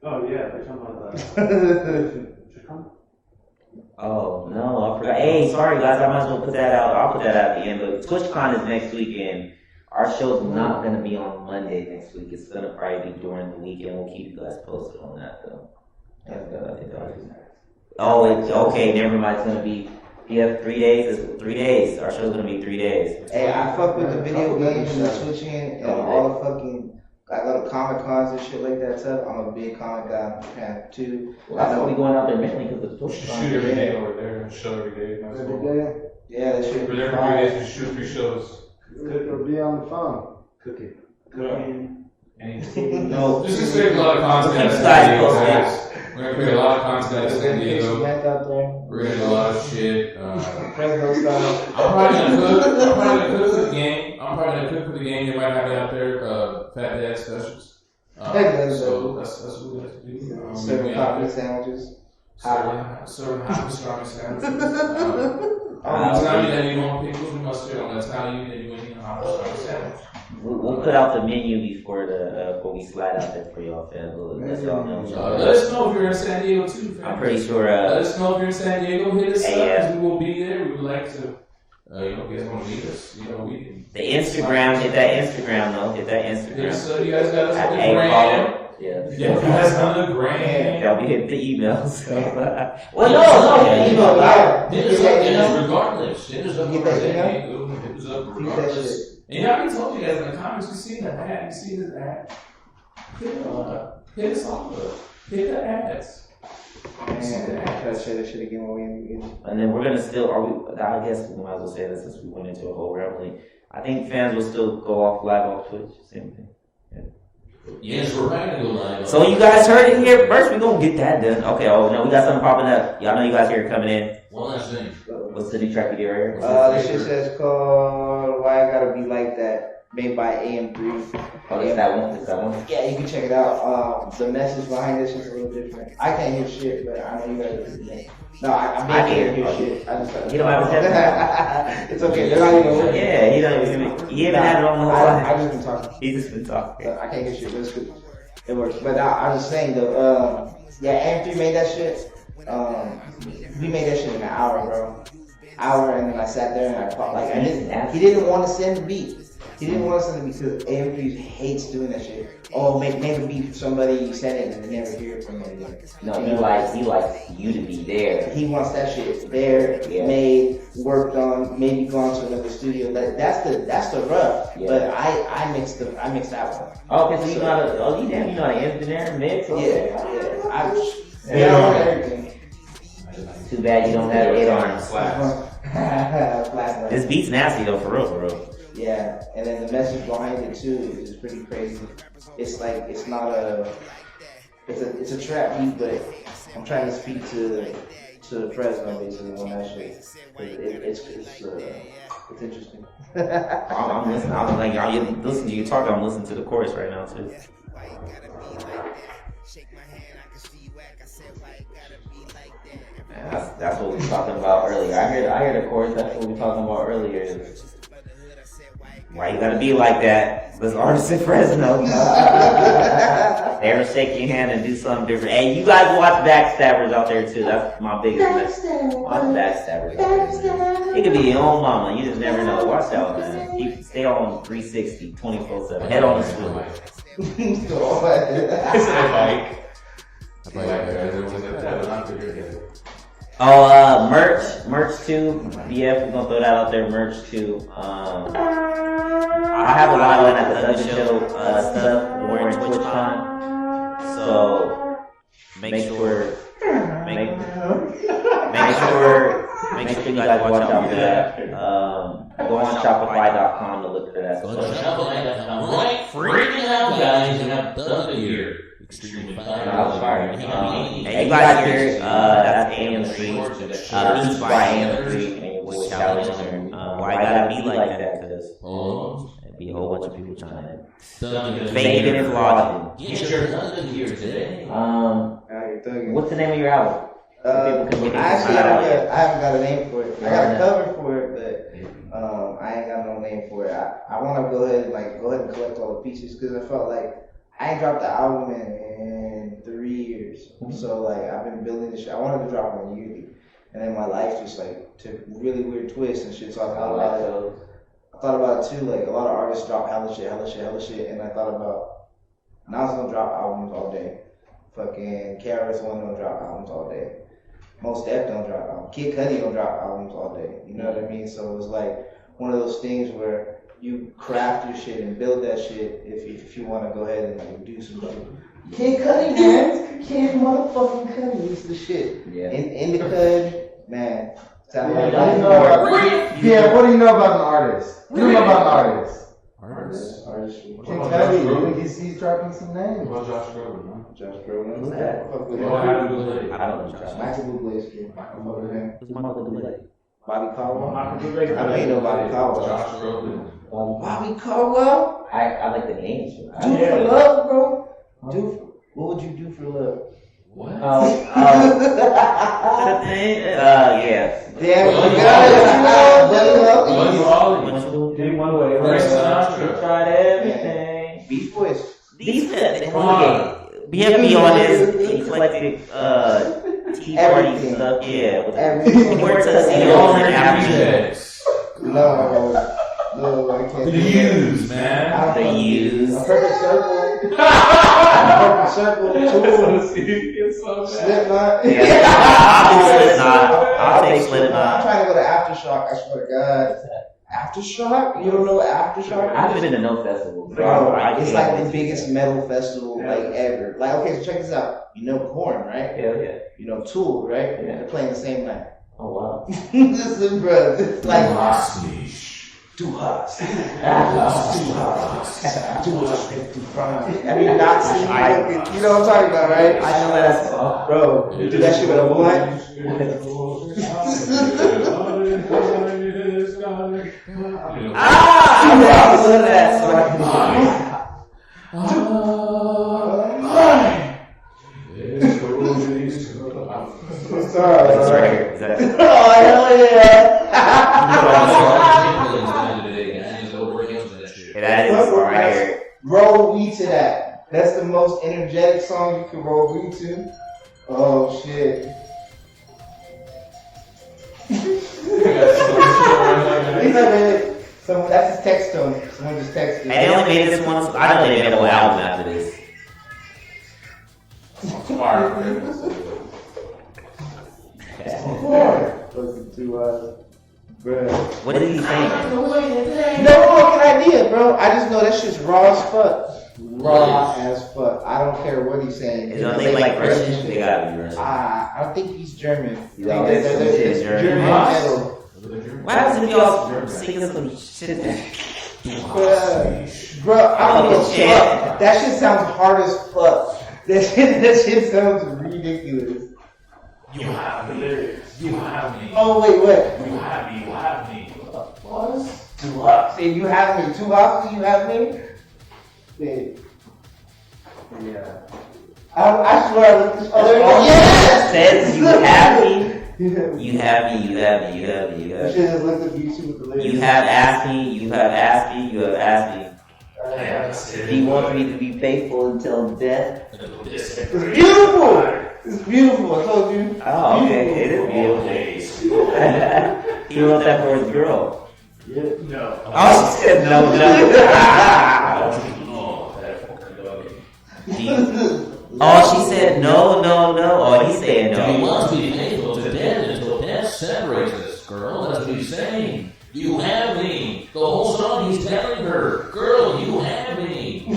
Speaker 7: Oh yeah, they're talking about that.
Speaker 5: Oh no, I forgot. Hey, sorry guys, I might as well put that out. I'll put that out at the end. But TwitchCon is next weekend. Our show's not gonna be on Monday next week. It's gonna probably be during the weekend. We'll keep you guys posted on that though. Oh, it's okay. Never mind. It's gonna be. You have 3 days. It's 3 days. Our show's gonna be 3 days.
Speaker 3: Hey, I fuck with the video games and the switching and all the fucking. I go to Comic Cons and shit like that stuff. I'm a big comic guy. I'm a fan too.
Speaker 5: Well, that's why we going out there mainly because the
Speaker 2: We should shoot every day over there. Show every day. Nice one.
Speaker 3: Yeah, that shit.
Speaker 2: We're there for 3 days. We shoot 3 shows.
Speaker 7: Cook or be on the phone.
Speaker 3: Cooking.
Speaker 2: No, this is a lot of content. We're gonna create a lot of content in San Diego. We're gonna do a lot of shit.
Speaker 3: Fresno style.
Speaker 2: I'm probably gonna cook for the game. They might have it out there. Fat Dad specials. So that's what we have to do.
Speaker 3: Serving coffee sandwiches.
Speaker 2: Serving hot pastrami sandwiches. Anytime that you want pickles and mustard on Italian, then you need a hot pastrami sandwich.
Speaker 5: We'll put out the menu before we slide out there for y'all, fans. Let y'all know.
Speaker 2: Let us know if you're in San Diego too, fam.
Speaker 5: I'm pretty sure.
Speaker 2: Let us know if you're in San Diego. Hit us up,
Speaker 5: yeah.
Speaker 2: 'cause we will be there. We would like to, if you guys want to meet us, we can.
Speaker 5: The Instagram, hit that Instagram though. Hit that Instagram.
Speaker 2: Yes, so you guys got us on the
Speaker 5: Hey,
Speaker 2: gram.
Speaker 5: follow. Yeah.
Speaker 2: Yeah, you guys on the gram.
Speaker 5: Y'all be hitting the emails. Well,
Speaker 3: Yeah,
Speaker 5: you know,
Speaker 2: Hit us up, regardless. Hit us up
Speaker 3: Get that
Speaker 2: regardless. Hit us up regardless. And y'all already told you guys in the comments, you see the ad, you see this ad. Hit us off of. Hit the ads.
Speaker 3: Man, I try to say that shit again when we in.
Speaker 5: And then we're gonna still. I guess we might as well say this since we went into a whole rambling. I think fans will still go off live off Twitch. Same thing.
Speaker 2: Yes, we're back to go live.
Speaker 5: So you guys heard it here first. We gonna get that done. Okay. Oh no, we got something popping up. Y'all know you guys here coming in.
Speaker 2: One last thing.
Speaker 5: What's the new track you did right here?
Speaker 3: This shit says called Why I Gotta Be Like That, made by AM3.
Speaker 5: Oh, it's that one. It's that one.
Speaker 3: Yeah, you can check it out. The message behind this is a little different. I can't hear shit, but I know you guys can. No, I can't hear shit. I just
Speaker 5: You don't have a headset?
Speaker 3: It's okay. They're not even working.
Speaker 5: Yeah, he haven't had it on the whole time.
Speaker 3: I just been talking.
Speaker 5: He's just been talking.
Speaker 3: I can't hear shit, but it's good. It works. But I was saying though, yeah, AM3 made that shit. We made that shit in an hour, bro. And then I sat there and I fought like he didn't want to send the beat. He didn't want to send the beat because AM3 hates doing that shit. Oh, make a beat for somebody, you send it and they never hear from it again.
Speaker 5: No, he likes you to be there.
Speaker 3: He wants that shit there, made, worked on, maybe gone to another studio. That's the rough.
Speaker 5: Yeah.
Speaker 3: But I mixed that one.
Speaker 5: Okay, so you know how to engineer, mix.
Speaker 3: I want everything.
Speaker 5: Too bad you don't have 8 arms.
Speaker 3: Flat.
Speaker 5: This beat's nasty though, for real.
Speaker 3: Yeah, and then the message behind it too is pretty crazy. It's like it's a trap beat, but I'm trying to speak to Fresno basically on that shit. It's interesting.
Speaker 5: I'm listening. I'm like, y'all listen to you talk. I'm listening to the chorus right now too. That's what we were talking about earlier. I heard the chorus. That's what we were talking about earlier. Why you gotta be like that? There's artists in Fresno. They ever shake your hand and do something different. Hey, you guys watch Backstabbers out there too. That's my biggest message. Watch Backstabbers out there. It could be your own mama. You just never know. Watch out, man. Stay on 360, 24/7. Head on the stool. Oh, merch too. BF, we're gonna throw that out there. Merch too. I have a lot of that at the show stuff during TwitchCon. So make sure you guys watch out for that. Go on Shopify.com to look for that.
Speaker 2: Right freaking out, guys, and have done it here. Extremely fine.
Speaker 5: Hey, you guys here, that's AM3. Beats by AM3 and your boy Challenge. Why I gotta be like that? Because there'd be a whole bunch of people trying to fake it and fraud it.
Speaker 2: Get your husband here today.
Speaker 5: What's the name of your album?
Speaker 3: I haven't got a name for it. I got a cover for it, but I ain't got no name for it. I want to go ahead and collect all the pieces because I felt like I ain't dropped the album in 3 years. So like I've been building this shit. I wanted to drop it in Unity, and then my life just like took a really weird twist and shit. So I thought about it. I thought about it too. Like a lot of artists drop hella shit, and I thought about Nas don't drop albums all day. Fucking KRS-One don't drop albums all day. Most Def don't drop albums. Kid Cudi don't drop albums all day. You know what I mean? So it was like one of those things where you craft your shit and build that shit if you want to go ahead and like do some shit. Kid Cudi, man. Kid motherfucking Cudi is the shit.
Speaker 5: Yeah.
Speaker 3: In the Cud, man.
Speaker 4: What do you know about an artist? What do you know about an artist? Artistry. Kid Cudi, he's dropping some names.
Speaker 2: What about Josh Groban, man?
Speaker 3: Josh Groban.
Speaker 5: Who's that?
Speaker 3: Fuck with
Speaker 2: What
Speaker 3: him.
Speaker 2: happened to Blade?
Speaker 5: I don't know Josh.
Speaker 3: Michael Bublé's kid. Fuck with him.
Speaker 5: Who's Michael Bublé?
Speaker 3: Bobby Caldwell.
Speaker 7: Michael Bublé.
Speaker 3: I ain't know Bobby Caldwell.
Speaker 2: Josh Groban.
Speaker 3: Bobby Caldwell?
Speaker 5: I like the names.
Speaker 3: Do for love, bro. What would you do for love?
Speaker 2: What?
Speaker 5: Yes.
Speaker 3: Damn,
Speaker 2: Buddy
Speaker 3: you got it.
Speaker 2: Buddy Holly.
Speaker 7: Do one way.
Speaker 2: Frank Sinatra.
Speaker 5: Tried everything.
Speaker 3: Beach Boys.
Speaker 5: These guys, come on. BFB on this eclectic tea party
Speaker 3: Everything.
Speaker 5: stuff. Yeah. With
Speaker 3: Everything.
Speaker 5: the words of the all in Africa.
Speaker 3: No, I can't.
Speaker 2: The
Speaker 3: do that.
Speaker 2: U's, man.
Speaker 5: The U's.
Speaker 3: A perfect circle. A perfect circle. Tool.
Speaker 2: It's so bad.
Speaker 3: Slipknot.
Speaker 5: Yeah. I'll take Slipknot. I'll take
Speaker 3: I'm
Speaker 5: Slipknot.
Speaker 3: trying to go to Aftershock. I swear to God. Aftershock? You don't know what Aftershock is?
Speaker 5: I haven't been to no festival.
Speaker 3: Bro,
Speaker 5: I
Speaker 3: it's
Speaker 5: can't
Speaker 3: like the
Speaker 5: wait.
Speaker 3: biggest metal festival like ever. Like, okay, so check this out. You know Korn, right?
Speaker 5: Hell yeah.
Speaker 3: You know Tool, right?
Speaker 5: Yeah.
Speaker 3: They're playing the same night.
Speaker 5: Oh wow.
Speaker 3: Listen, bro, it's like too hot. Have you not seen fucking, you know what I'm talking about, right?
Speaker 5: I know that song.
Speaker 3: Bro, you do that shit with a blunt.
Speaker 5: I love that song.
Speaker 3: Sorry.
Speaker 5: It's right here. Is that it?
Speaker 3: Oh, hell yeah.
Speaker 5: Yeah, that is right here.
Speaker 3: Roll weed to that. That's the most energetic song you can roll weed to. Oh shit. That's his text tone. Someone just texted.
Speaker 5: And they only made this one. I know they made a whole album after this.
Speaker 3: Listen to bro.
Speaker 5: What did he say?
Speaker 3: No fucking idea, bro. I just know that shit's raw as fuck. Raw as fuck. I don't care what he's saying.
Speaker 5: Is there anything like Russian? They gotta be Russian.
Speaker 3: I don't think he's German.
Speaker 5: You know, that's some shit is German.
Speaker 3: German metal.
Speaker 5: What happens if y'all singing some shit?
Speaker 3: Bro, I don't know. Fuck. That shit sounds hard as fuck. That shit sounds ridiculous.
Speaker 2: You have me. You have me.
Speaker 3: Oh wait, what?
Speaker 2: You have me. You have me.
Speaker 3: What? Two hops. Say you have me. 2 hops. You have me. Yeah. I swear I looked this other. Yes.
Speaker 5: Says you have me. You have me. You have me. You have me. You
Speaker 3: I
Speaker 5: have
Speaker 3: should
Speaker 5: me.
Speaker 3: have looked at YouTube with the lyrics.
Speaker 5: You have asked me. You have asked me. You have asked me. He wants me to be faithful until death.
Speaker 3: It's beautiful. It's beautiful. I told you.
Speaker 5: Oh, okay. It is beautiful. He wrote that for his girl.
Speaker 3: Yeah.
Speaker 7: No.
Speaker 5: Oh, she said no, Oh, she said no. Oh, he said
Speaker 8: He
Speaker 5: no.
Speaker 8: wants to be faithful to death until death separates us, girl. That's what he's saying. You have me. The whole song he's telling her, girl, you have me.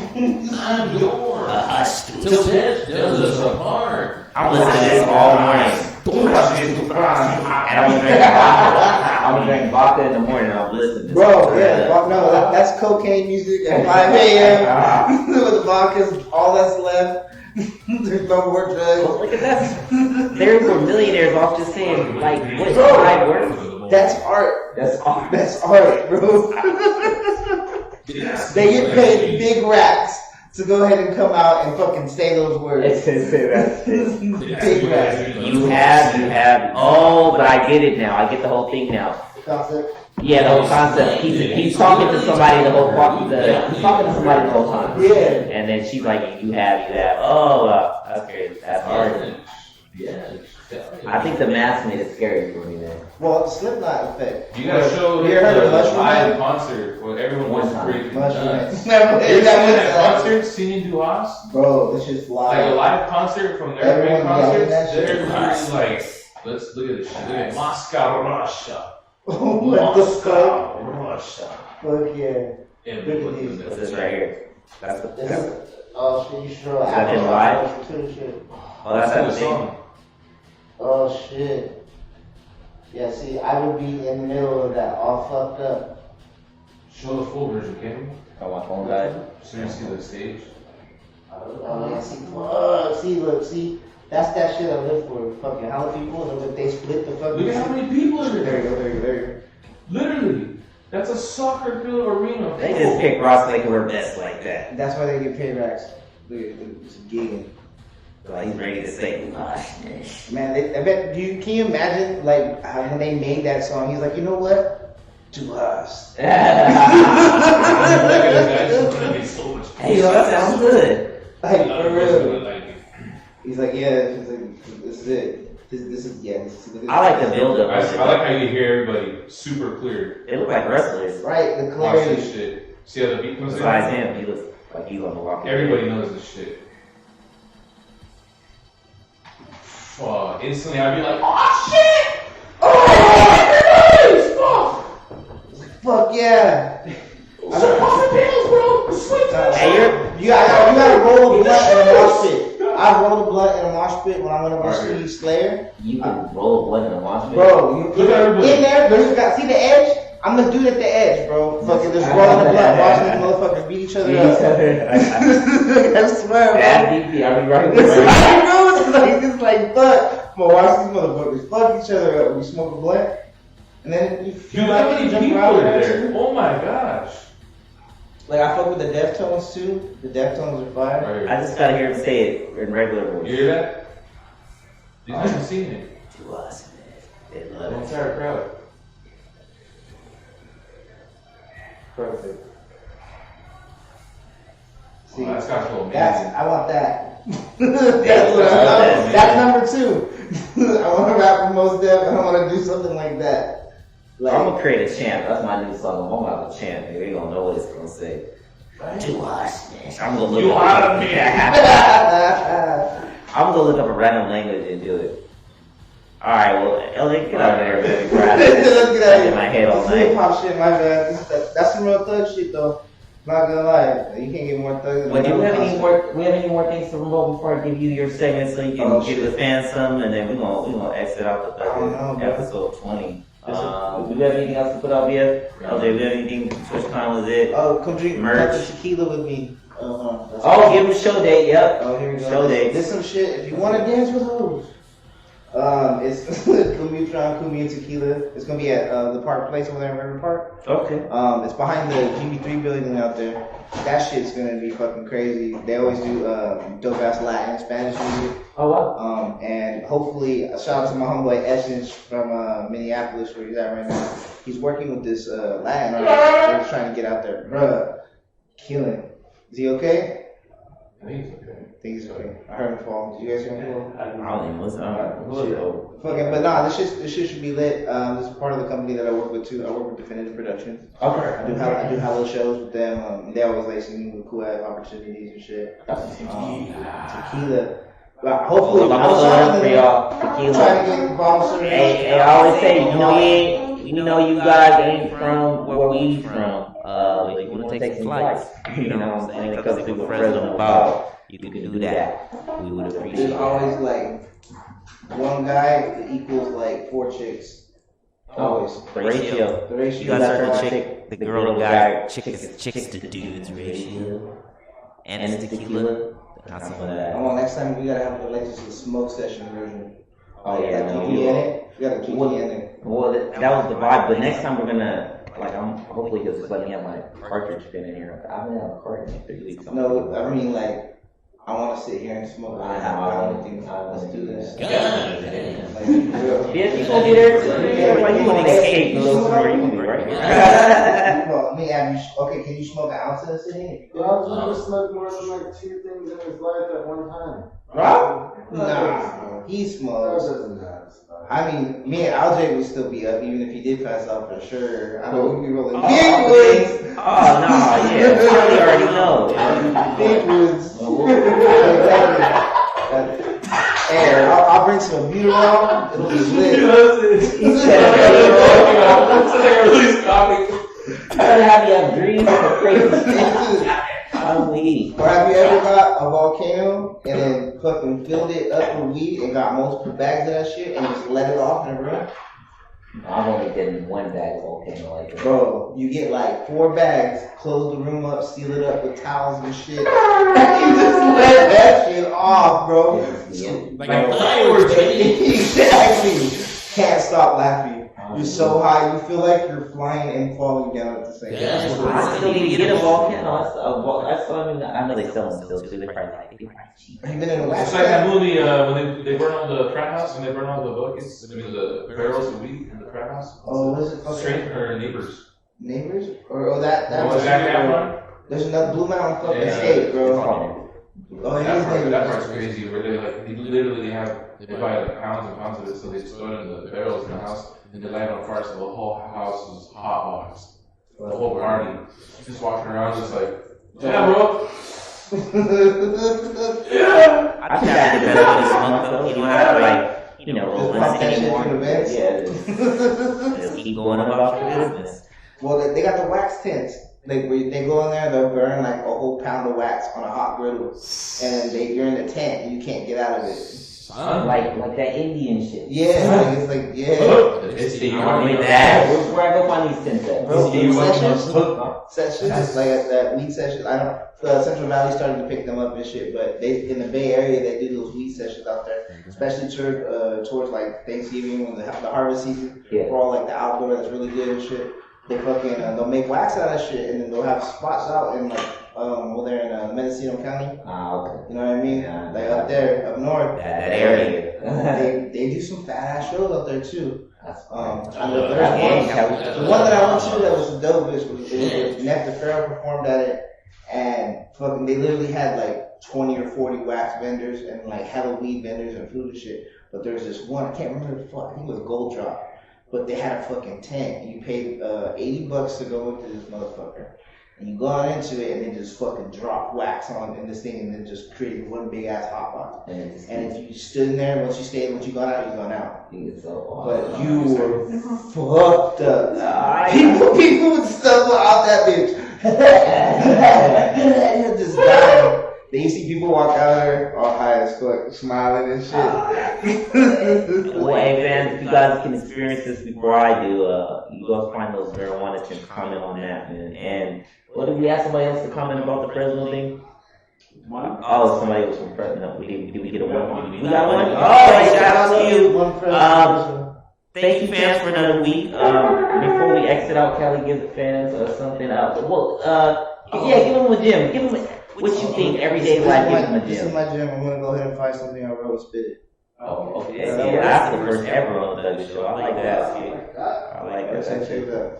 Speaker 8: I'm yours. Till death does us apart.
Speaker 5: I'm listening to this all morning. And I'm drinking vodka in the morning and I'm listening to this.
Speaker 3: Bro, yeah, no, that's cocaine music at 5 a.m. with the vodka's all that's left. There's no more drugs.
Speaker 5: Well, look at that. There were millionaires off just saying, like, what is
Speaker 3: Bro.
Speaker 5: 5 words?
Speaker 3: That's art.
Speaker 5: That's art.
Speaker 3: That's art, bro. They get paid big racks to go ahead and come out and fucking say those words. Big racks.
Speaker 5: You have. Oh, but I get it now. I get the whole thing now.
Speaker 3: Concept.
Speaker 5: Yeah, the whole concept. He's talking to somebody the whole he's talking to somebody the whole time.
Speaker 3: Yeah.
Speaker 5: And then she's like, you have. Oh, okay, that's art.
Speaker 8: Yeah.
Speaker 5: I think the mask made it scary for me, man.
Speaker 3: Well, Slipknot effect.
Speaker 2: You gotta show
Speaker 3: You heard of
Speaker 2: the
Speaker 3: Mushroom
Speaker 2: live
Speaker 3: Head?
Speaker 2: concert where everyone
Speaker 5: One
Speaker 2: goes
Speaker 5: time.
Speaker 2: crazy.
Speaker 3: Mushroom Head.
Speaker 2: You
Speaker 3: Never
Speaker 2: ever
Speaker 3: heard
Speaker 2: seen
Speaker 3: that
Speaker 2: that
Speaker 3: concert?
Speaker 2: concert singing Duas?
Speaker 3: Bro, this shit's
Speaker 2: Like a
Speaker 3: wild.
Speaker 2: live concert from their
Speaker 3: Everyone
Speaker 2: big
Speaker 3: yelling
Speaker 2: concerts.
Speaker 3: that shit.
Speaker 2: They're literally like, let's look at this shit. Look at Moscow, Russia.
Speaker 3: What the fuck?
Speaker 2: Russia.
Speaker 3: Fuck yeah.
Speaker 2: And
Speaker 3: Look at
Speaker 2: look
Speaker 3: these.
Speaker 2: at
Speaker 5: What's
Speaker 2: this.
Speaker 5: this right here? That's the.
Speaker 3: This is, oh shit, you should roll
Speaker 5: that in live?
Speaker 3: Shit.
Speaker 5: Oh, that's
Speaker 2: That's
Speaker 5: that
Speaker 2: the
Speaker 5: thing.
Speaker 2: song.
Speaker 3: Oh shit. Yeah, see, I would be in the middle of that, all fucked up.
Speaker 2: Show the full version, can you?
Speaker 5: Oh, my phone died.
Speaker 2: So you see the stage.
Speaker 3: Oh yeah, see, fuck, see, look, see, that's that shit I live for. Fucking how many people, and if they split the fucking.
Speaker 2: Look at how many people are
Speaker 3: There
Speaker 2: there.
Speaker 3: you go, there you go, there you go.
Speaker 2: Literally. That's a soccer field arena.
Speaker 5: They just picked Ross like we're best like that.
Speaker 3: That's why they get paid racks. Look at it's gigging.
Speaker 5: Like he's ready to say,
Speaker 3: Man, I bet. Can you imagine like how when they made that song? He's like, you know what? To us.
Speaker 2: Look at this guy. This is gonna be so much fun.
Speaker 5: Hey, yo, that sounds good.
Speaker 3: Like
Speaker 2: A lot
Speaker 3: for
Speaker 2: of girls
Speaker 3: real.
Speaker 2: would like it.
Speaker 3: He's like, yeah. He's like, this is it. This is yeah. This is,
Speaker 5: I like the build up.
Speaker 2: I like how you hear everybody super clear.
Speaker 5: They look like wrestlers.
Speaker 3: right. The
Speaker 2: Watch
Speaker 3: clarity.
Speaker 2: this shit. See how the beat comes
Speaker 5: Besides
Speaker 2: in?
Speaker 5: him, he looks like he's on the walk.
Speaker 2: Everybody knows this shit. Instantly I'd be like, oh shit! Oh,
Speaker 3: Fuck yeah.
Speaker 5: Hey,
Speaker 3: You gotta roll a blunt in a mosh pit. I rolled a blunt in a mosh pit when I went over to see Slayer.
Speaker 5: you can roll a blunt in a wash pit.
Speaker 3: Bro, you
Speaker 2: Look at everybody.
Speaker 3: in there, but you got see the edge? I'm the dude at the edge, bro. Fucking just rolling a blunt, watching these motherfuckers beat each other up. I swear, bro.
Speaker 5: Yeah, DP, I'll be right
Speaker 3: It's
Speaker 5: there.
Speaker 3: like, bro, it's like, fuck. I'm gonna watch these motherfuckers fuck each other up. We smoke a blunt, and then you feel
Speaker 2: Dude,
Speaker 3: like
Speaker 2: how many
Speaker 3: you jump
Speaker 2: people
Speaker 3: around
Speaker 2: are
Speaker 3: and
Speaker 2: there?
Speaker 3: shit.
Speaker 2: Oh my gosh.
Speaker 3: Like I fuck with the Deftones too. The Deftones are fire.
Speaker 2: Right here.
Speaker 5: I just gotta hear him say it in regular voice.
Speaker 2: You hear that? These guys have seen it.
Speaker 5: To us, man. They
Speaker 2: The
Speaker 5: love it.
Speaker 2: entire crowd.
Speaker 3: Perfect. See,
Speaker 2: Oh, that's got to feel
Speaker 3: that's
Speaker 2: amazing.
Speaker 3: I want that. That's number 2. I want to rap with Mos Def, and I want to do something like that. Like,
Speaker 5: I'm gonna create a chant. That's my new song. I'm about to chant. They don't know what it's gonna say. To us, man. I'm gonna look
Speaker 2: You
Speaker 5: up.
Speaker 2: out of me.
Speaker 5: I'm gonna look up a random language and do it. Alright, well, Elliot, get out of there, man. Before I
Speaker 3: Let's get out of
Speaker 5: in my head all
Speaker 3: This hip
Speaker 5: night.
Speaker 3: hop shit, my bad. That's some real thug shit, though. Not gonna lie, you can't get more thug than
Speaker 5: Well, do we
Speaker 3: that.
Speaker 5: have any more? We have any more things to promote before I give you your segment so you can
Speaker 3: Oh,
Speaker 5: give
Speaker 3: shit.
Speaker 5: the fans some, and then we're gonna exit out the
Speaker 3: I don't know, bro.
Speaker 5: episode 20. Do we have anything else to put out yet? Oh, do we have anything? TwitchCon was it?
Speaker 3: Oh, come drink
Speaker 5: Merch.
Speaker 3: fucking tequila with me.
Speaker 5: Oh, give him a show date. Yep.
Speaker 3: Oh, here we go.
Speaker 5: Show dates.
Speaker 3: This some shit. If you want to dance with hoes, it's Kumutron, Kumi and Tequila. It's gonna be at the Park Place over there in River Park.
Speaker 5: Okay.
Speaker 3: It's behind the GB3 building out there. That shit's gonna be fucking crazy. They always do dope ass Latin, Spanish music.
Speaker 5: Oh wow.
Speaker 3: And hopefully, a shout out to my homeboy Essence from Minneapolis, where he's at right now. He's working with this Latin artist. They're trying to get out there, bruh. Killing. Is he okay?
Speaker 2: I think it's okay.
Speaker 3: I think he's okay. I heard him fall. Did you guys hear him fall?
Speaker 5: I don't even listen. Who is it?
Speaker 3: Fucking, but nah, this shit should be lit. This is part of the company that I work with too. I work with Definitive Productions.
Speaker 5: Okay.
Speaker 3: I do hella shows with them. They always like send me with cool ass opportunities and shit. Tequila. But hopefully,
Speaker 5: I'm
Speaker 3: I'm
Speaker 5: gonna for y'all.
Speaker 3: trying
Speaker 5: Tequila.
Speaker 3: to get involved.
Speaker 5: Hey, I always say, you know, you guys ain't from where we from. But you wanna take some flights. You know what I'm saying? It comes to Fresno about. You can do that. We would appreciate
Speaker 3: There's
Speaker 5: it.
Speaker 3: always like one guy that equals like 4 chicks. Always.
Speaker 5: The ratio.
Speaker 3: The ratio.
Speaker 1: You guys heard the
Speaker 3: is
Speaker 1: chick, the girl to guy, chicks to dudes ratio, and it's tequila. Not some of that.
Speaker 3: Oh, next time we gotta have like just a smoke session version.
Speaker 5: Oh yeah,
Speaker 3: Like
Speaker 5: no,
Speaker 3: Kiki in it. We got a Kiki in it.
Speaker 5: Well, that was the vibe. But next time we're gonna, I'm hopefully he'll just let me have my cartridge bin in here. I haven't had a cartridge in 3 weeks.
Speaker 3: No, I mean like I want to sit here and smoke. I have my own thing. Let's do this.
Speaker 5: God damn.
Speaker 3: Like, real.
Speaker 5: Yeah, you gonna be there? Like you gonna escape the little story? You gonna be right here.
Speaker 3: Well, let me have you. Okay, can you smoke an ounce in the city?
Speaker 7: Bob's never smoked more than like 2 things in his life at one time.
Speaker 3: Rob? Nah, he smokes. I mean, me and Alj would still be up even if he did pass out for sure. I know we'd be rolling big woods.
Speaker 5: Oh no, yeah, Charlie already know.
Speaker 3: Big woods. Hey, I'll bring some albuterol. It'll be lit.
Speaker 5: He said, "I'm gonna have you have dreams of crazy shit." I'm weak.
Speaker 3: Or have you ever got a volcano and then fucking filled it up with weed and got multiple bags of that shit and just let it off in a room?
Speaker 5: I've only been one bag of volcano like that.
Speaker 3: Bro, you get like 4 bags, close the room up, seal it up with towels and shit. You just let that shit off, bro.
Speaker 8: Like a fireworks, baby.
Speaker 3: Exactly. Can't stop laughing. You're so high, you feel like you're flying and falling down at the same
Speaker 8: Yeah,
Speaker 3: time.
Speaker 5: I still need to get a volcano. I know they sell them still too. They probably cheap.
Speaker 3: Have you been in a
Speaker 2: It's
Speaker 3: wax
Speaker 2: like that
Speaker 3: trap?
Speaker 2: movie when they burn all the frat house and they burn all the buckets, the barrels of weed in the frat house.
Speaker 3: Oh, what is it called?
Speaker 2: Stranger Neighbors.
Speaker 3: Neighbors? Or that
Speaker 2: Was Zac Efron?
Speaker 3: There's another Blue Mountain fucking
Speaker 2: Yeah.
Speaker 3: state, bro. Oh, it
Speaker 2: That
Speaker 3: is
Speaker 2: part's
Speaker 3: Neighbors.
Speaker 2: crazy. Where they literally they buy like pounds and pounds of it, so they store it in the barrels in the house, and they light it on fire, so the whole house is hot box. The whole party, just walking around, just like, yeah, bro. Yeah.
Speaker 5: I think I did better this month though. You don't have to roll
Speaker 3: Just pump
Speaker 5: this
Speaker 3: that shit
Speaker 5: anymore.
Speaker 3: through the vents.
Speaker 5: Yeah, just keep going about your business.
Speaker 3: Well, they got the wax tents. Like where they go in there, they'll burn like a whole pound of wax on a hot griddle, and you're in the tent and you can't get out of it.
Speaker 5: Like that Indian shit.
Speaker 3: Yeah, like, it's like
Speaker 2: It's the
Speaker 5: With that, where I go find these tents at?
Speaker 3: Bro, weed sessions, like at that weed sessions. I know Central Valley started to pick them up and shit, but they in the Bay Area they do those weed sessions out there, especially towards like Thanksgiving when the harvest season.
Speaker 5: Yeah.
Speaker 3: For all like the outdoor that's really good and shit. They fucking they'll make wax out of that shit and then they'll have spots out in like they're in Mendocino County.
Speaker 5: Okay.
Speaker 3: You know what I mean?
Speaker 5: Yeah.
Speaker 3: Like up there, up north.
Speaker 5: That area.
Speaker 3: they do some fat ass shows up there too.
Speaker 5: That's
Speaker 3: The one that I went to that was the dopest was Neff the Pharaoh performed at it, and fucking they literally had like 20 or 40 wax vendors and like hella weed vendors and food and shit. But there was this one, I can't remember the fuck, I think it was Gold Drop. But they had a fucking tent and you paid $80 to go into this motherfucker. And you go on into it and they just fucking drop wax on in this thing and then just create one big ass hot box. And if you stood in there, once you got out, you gone out. But you were fucked up. People would stumble out that bitch. You're just dying. Then you see people walk out there all high as fuck, smiling and shit.
Speaker 5: Well, hey fans, if you guys can experience this before I do, you go find those marijuana and comment on that, man. And what did we ask somebody else to comment about the Fresno thing? Oh, somebody was from Fresno. Did we get a one? We got one? Oh, shout out to you. Thank you, fans, for another week. Before we exit out, Kelly gives the fans something out. Well, yeah, give them a gym. Give them what you think everyday life gives them a
Speaker 3: This is
Speaker 5: gym.
Speaker 3: my gym. I'm gonna go ahead and find something I wrote and spit it.
Speaker 5: Oh, okay. Yeah, that's the first ever on the Thuggas show. I like that. I like
Speaker 3: Check
Speaker 5: that.
Speaker 3: it out.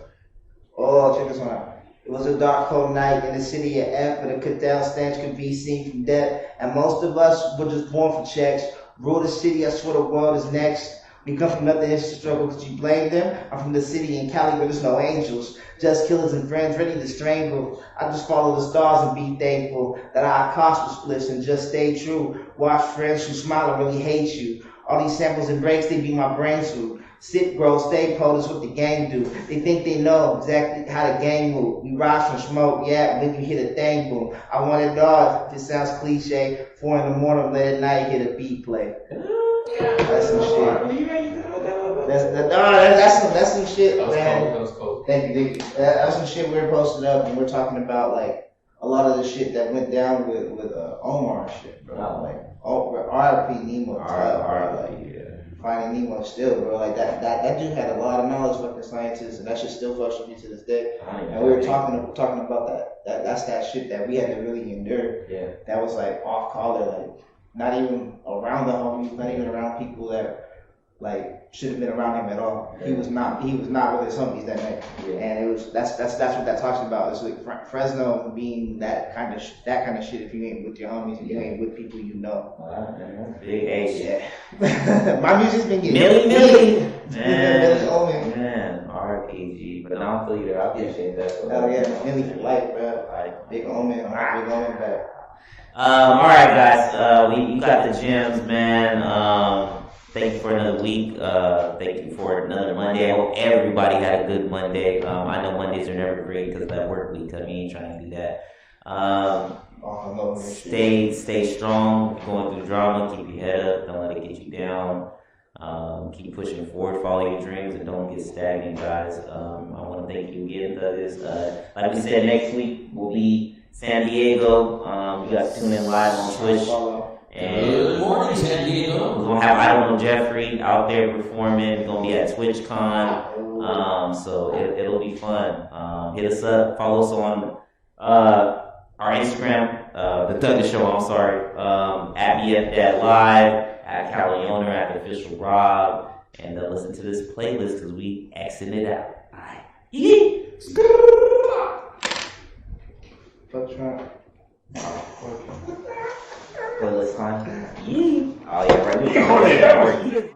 Speaker 3: Oh, check this one out. It was a dark, cold night in the city of F, but a cathedral stench could be seen from depth. And most of us were just born for checks. Rule the city, I swear the world is next. We come from nothing, it's a struggle, could you blame them? I'm from the city in Cali where there's no angels. Just killers and friends ready to strangle. I just follow the stars and be thankful that I cost the splits and just stay true. Watch friends who smile and really hate you. All these samples and breaks, they be my brain food. Sit, bro, stay po, that's what the gang do. They think they know exactly how the gang move. We rise from smoke, yeah, when you hit a thing boom. I want it all, if it sounds cliche. 4 in the morning, late at night, hit a beat play. That's some shit. That's some shit, man.
Speaker 2: That was cold.
Speaker 3: Thank you. That's some shit we were posted up, and we're talking about like a lot of the shit that went down with Omar and shit, bro. Like, R.I.P. Nemo, finding Nemo still, bro. Like that dude had a lot of knowledge, fucking scientists, and that shit still fucks with me to this day. And we were talking about that's that shit that we had to really endure.
Speaker 5: Yeah.
Speaker 3: That was like off color, like not even around the homies, not even around people that like should have been around him at all. He was not with his homies that night, and it was that's what that talks about. It's like Fresno being that kind of shit. If you ain't with your homies, if you ain't with people you know.
Speaker 5: Big A.
Speaker 3: Yeah. My music's been getting
Speaker 5: Millie.
Speaker 3: Man,
Speaker 5: RPG. But now I feel you there. I appreciate that.
Speaker 3: hell yeah, Millie for life, bro. Big Omen, Big Omen back.
Speaker 5: All right, guys. We got the gems, man. Thank you for another week. Thank you for another Monday. I hope everybody had a good Monday. I know Mondays are never great because of that work week. I mean, trying to do that. Stay strong. Going through drama, keep your head up. Don't let it get you down. Keep pushing forward. Follow your dreams and don't get stagnant, guys. I want to thank you again for this. Like we said, next week will be San Diego. You guys tune in live on Twitch. And
Speaker 8: Good morning, San Diego.
Speaker 5: we're gonna have I Don't Know Jeffrey out there performing. We're gonna be at TwitchCon, so it'll be fun. Hit us up, follow us on our Instagram, the Thuggas Show. I'm sorry, at BFDadLive, at Caliona, at the official Rob, and listen to this playlist because we Xing it out. All right,
Speaker 3: Fuck Trump.
Speaker 5: playlist time. Oh yeah, right.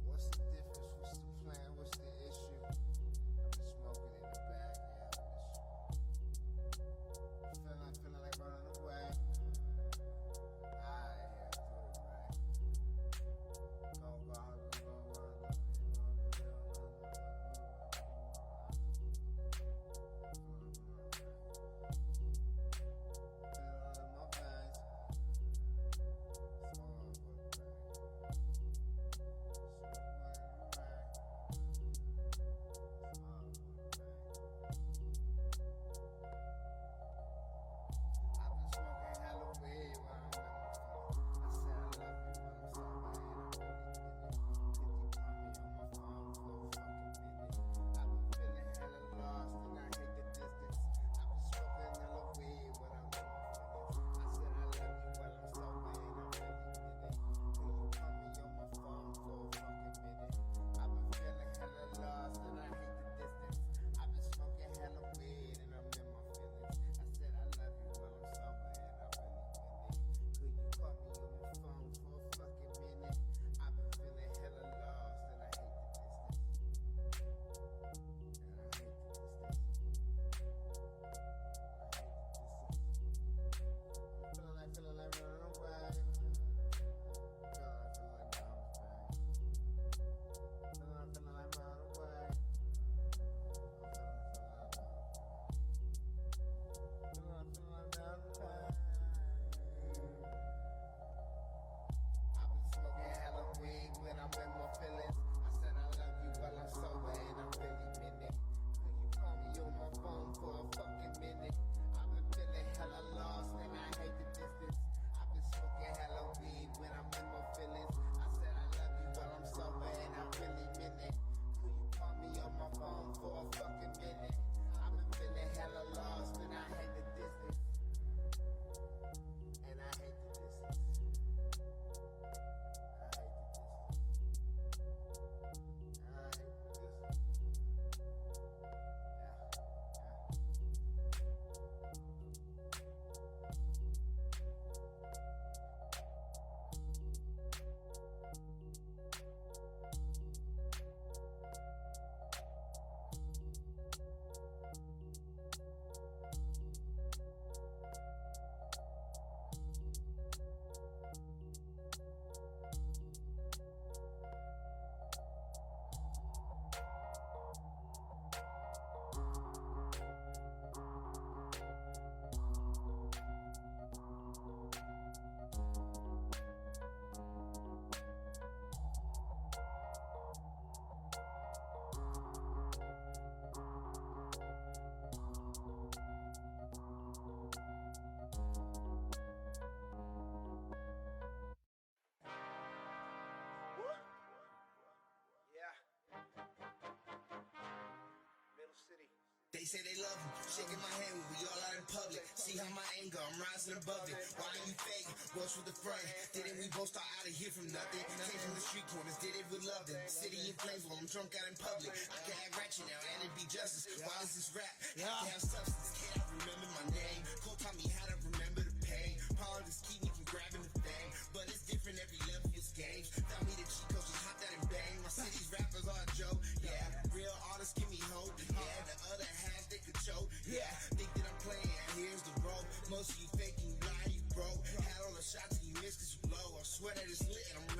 Speaker 9: What's the difference? What's the plan? What's the issue? I've been smoking in the back, yeah. Feeling like running away.
Speaker 10: They say they love him. Shaking my hand when we all out in public. See how my anger, I'm rising above it. Why are you fake? What's with the front? Didn't we both start out of here from nothing? Came from the street corners, did it with love. City in flames while I'm drunk out in public. I can act ratchet now and it be justice. Why is this rap? Have to have substance. Can't I remember my name? Cole taught me how to remember the pain. Politics keep me from grabbing the fame. But it's different every level is games. Tell me the cheat codes just hop that and bang. My city's rappers are a joke. Yeah, real artists give me hope. Yeah, the other half they could choke. Yeah, think that I'm playing. Here's the rope. Most of you faking, you lying, you broke. Had all the shots and you missed cause you blow. I swear that it's lit and I'm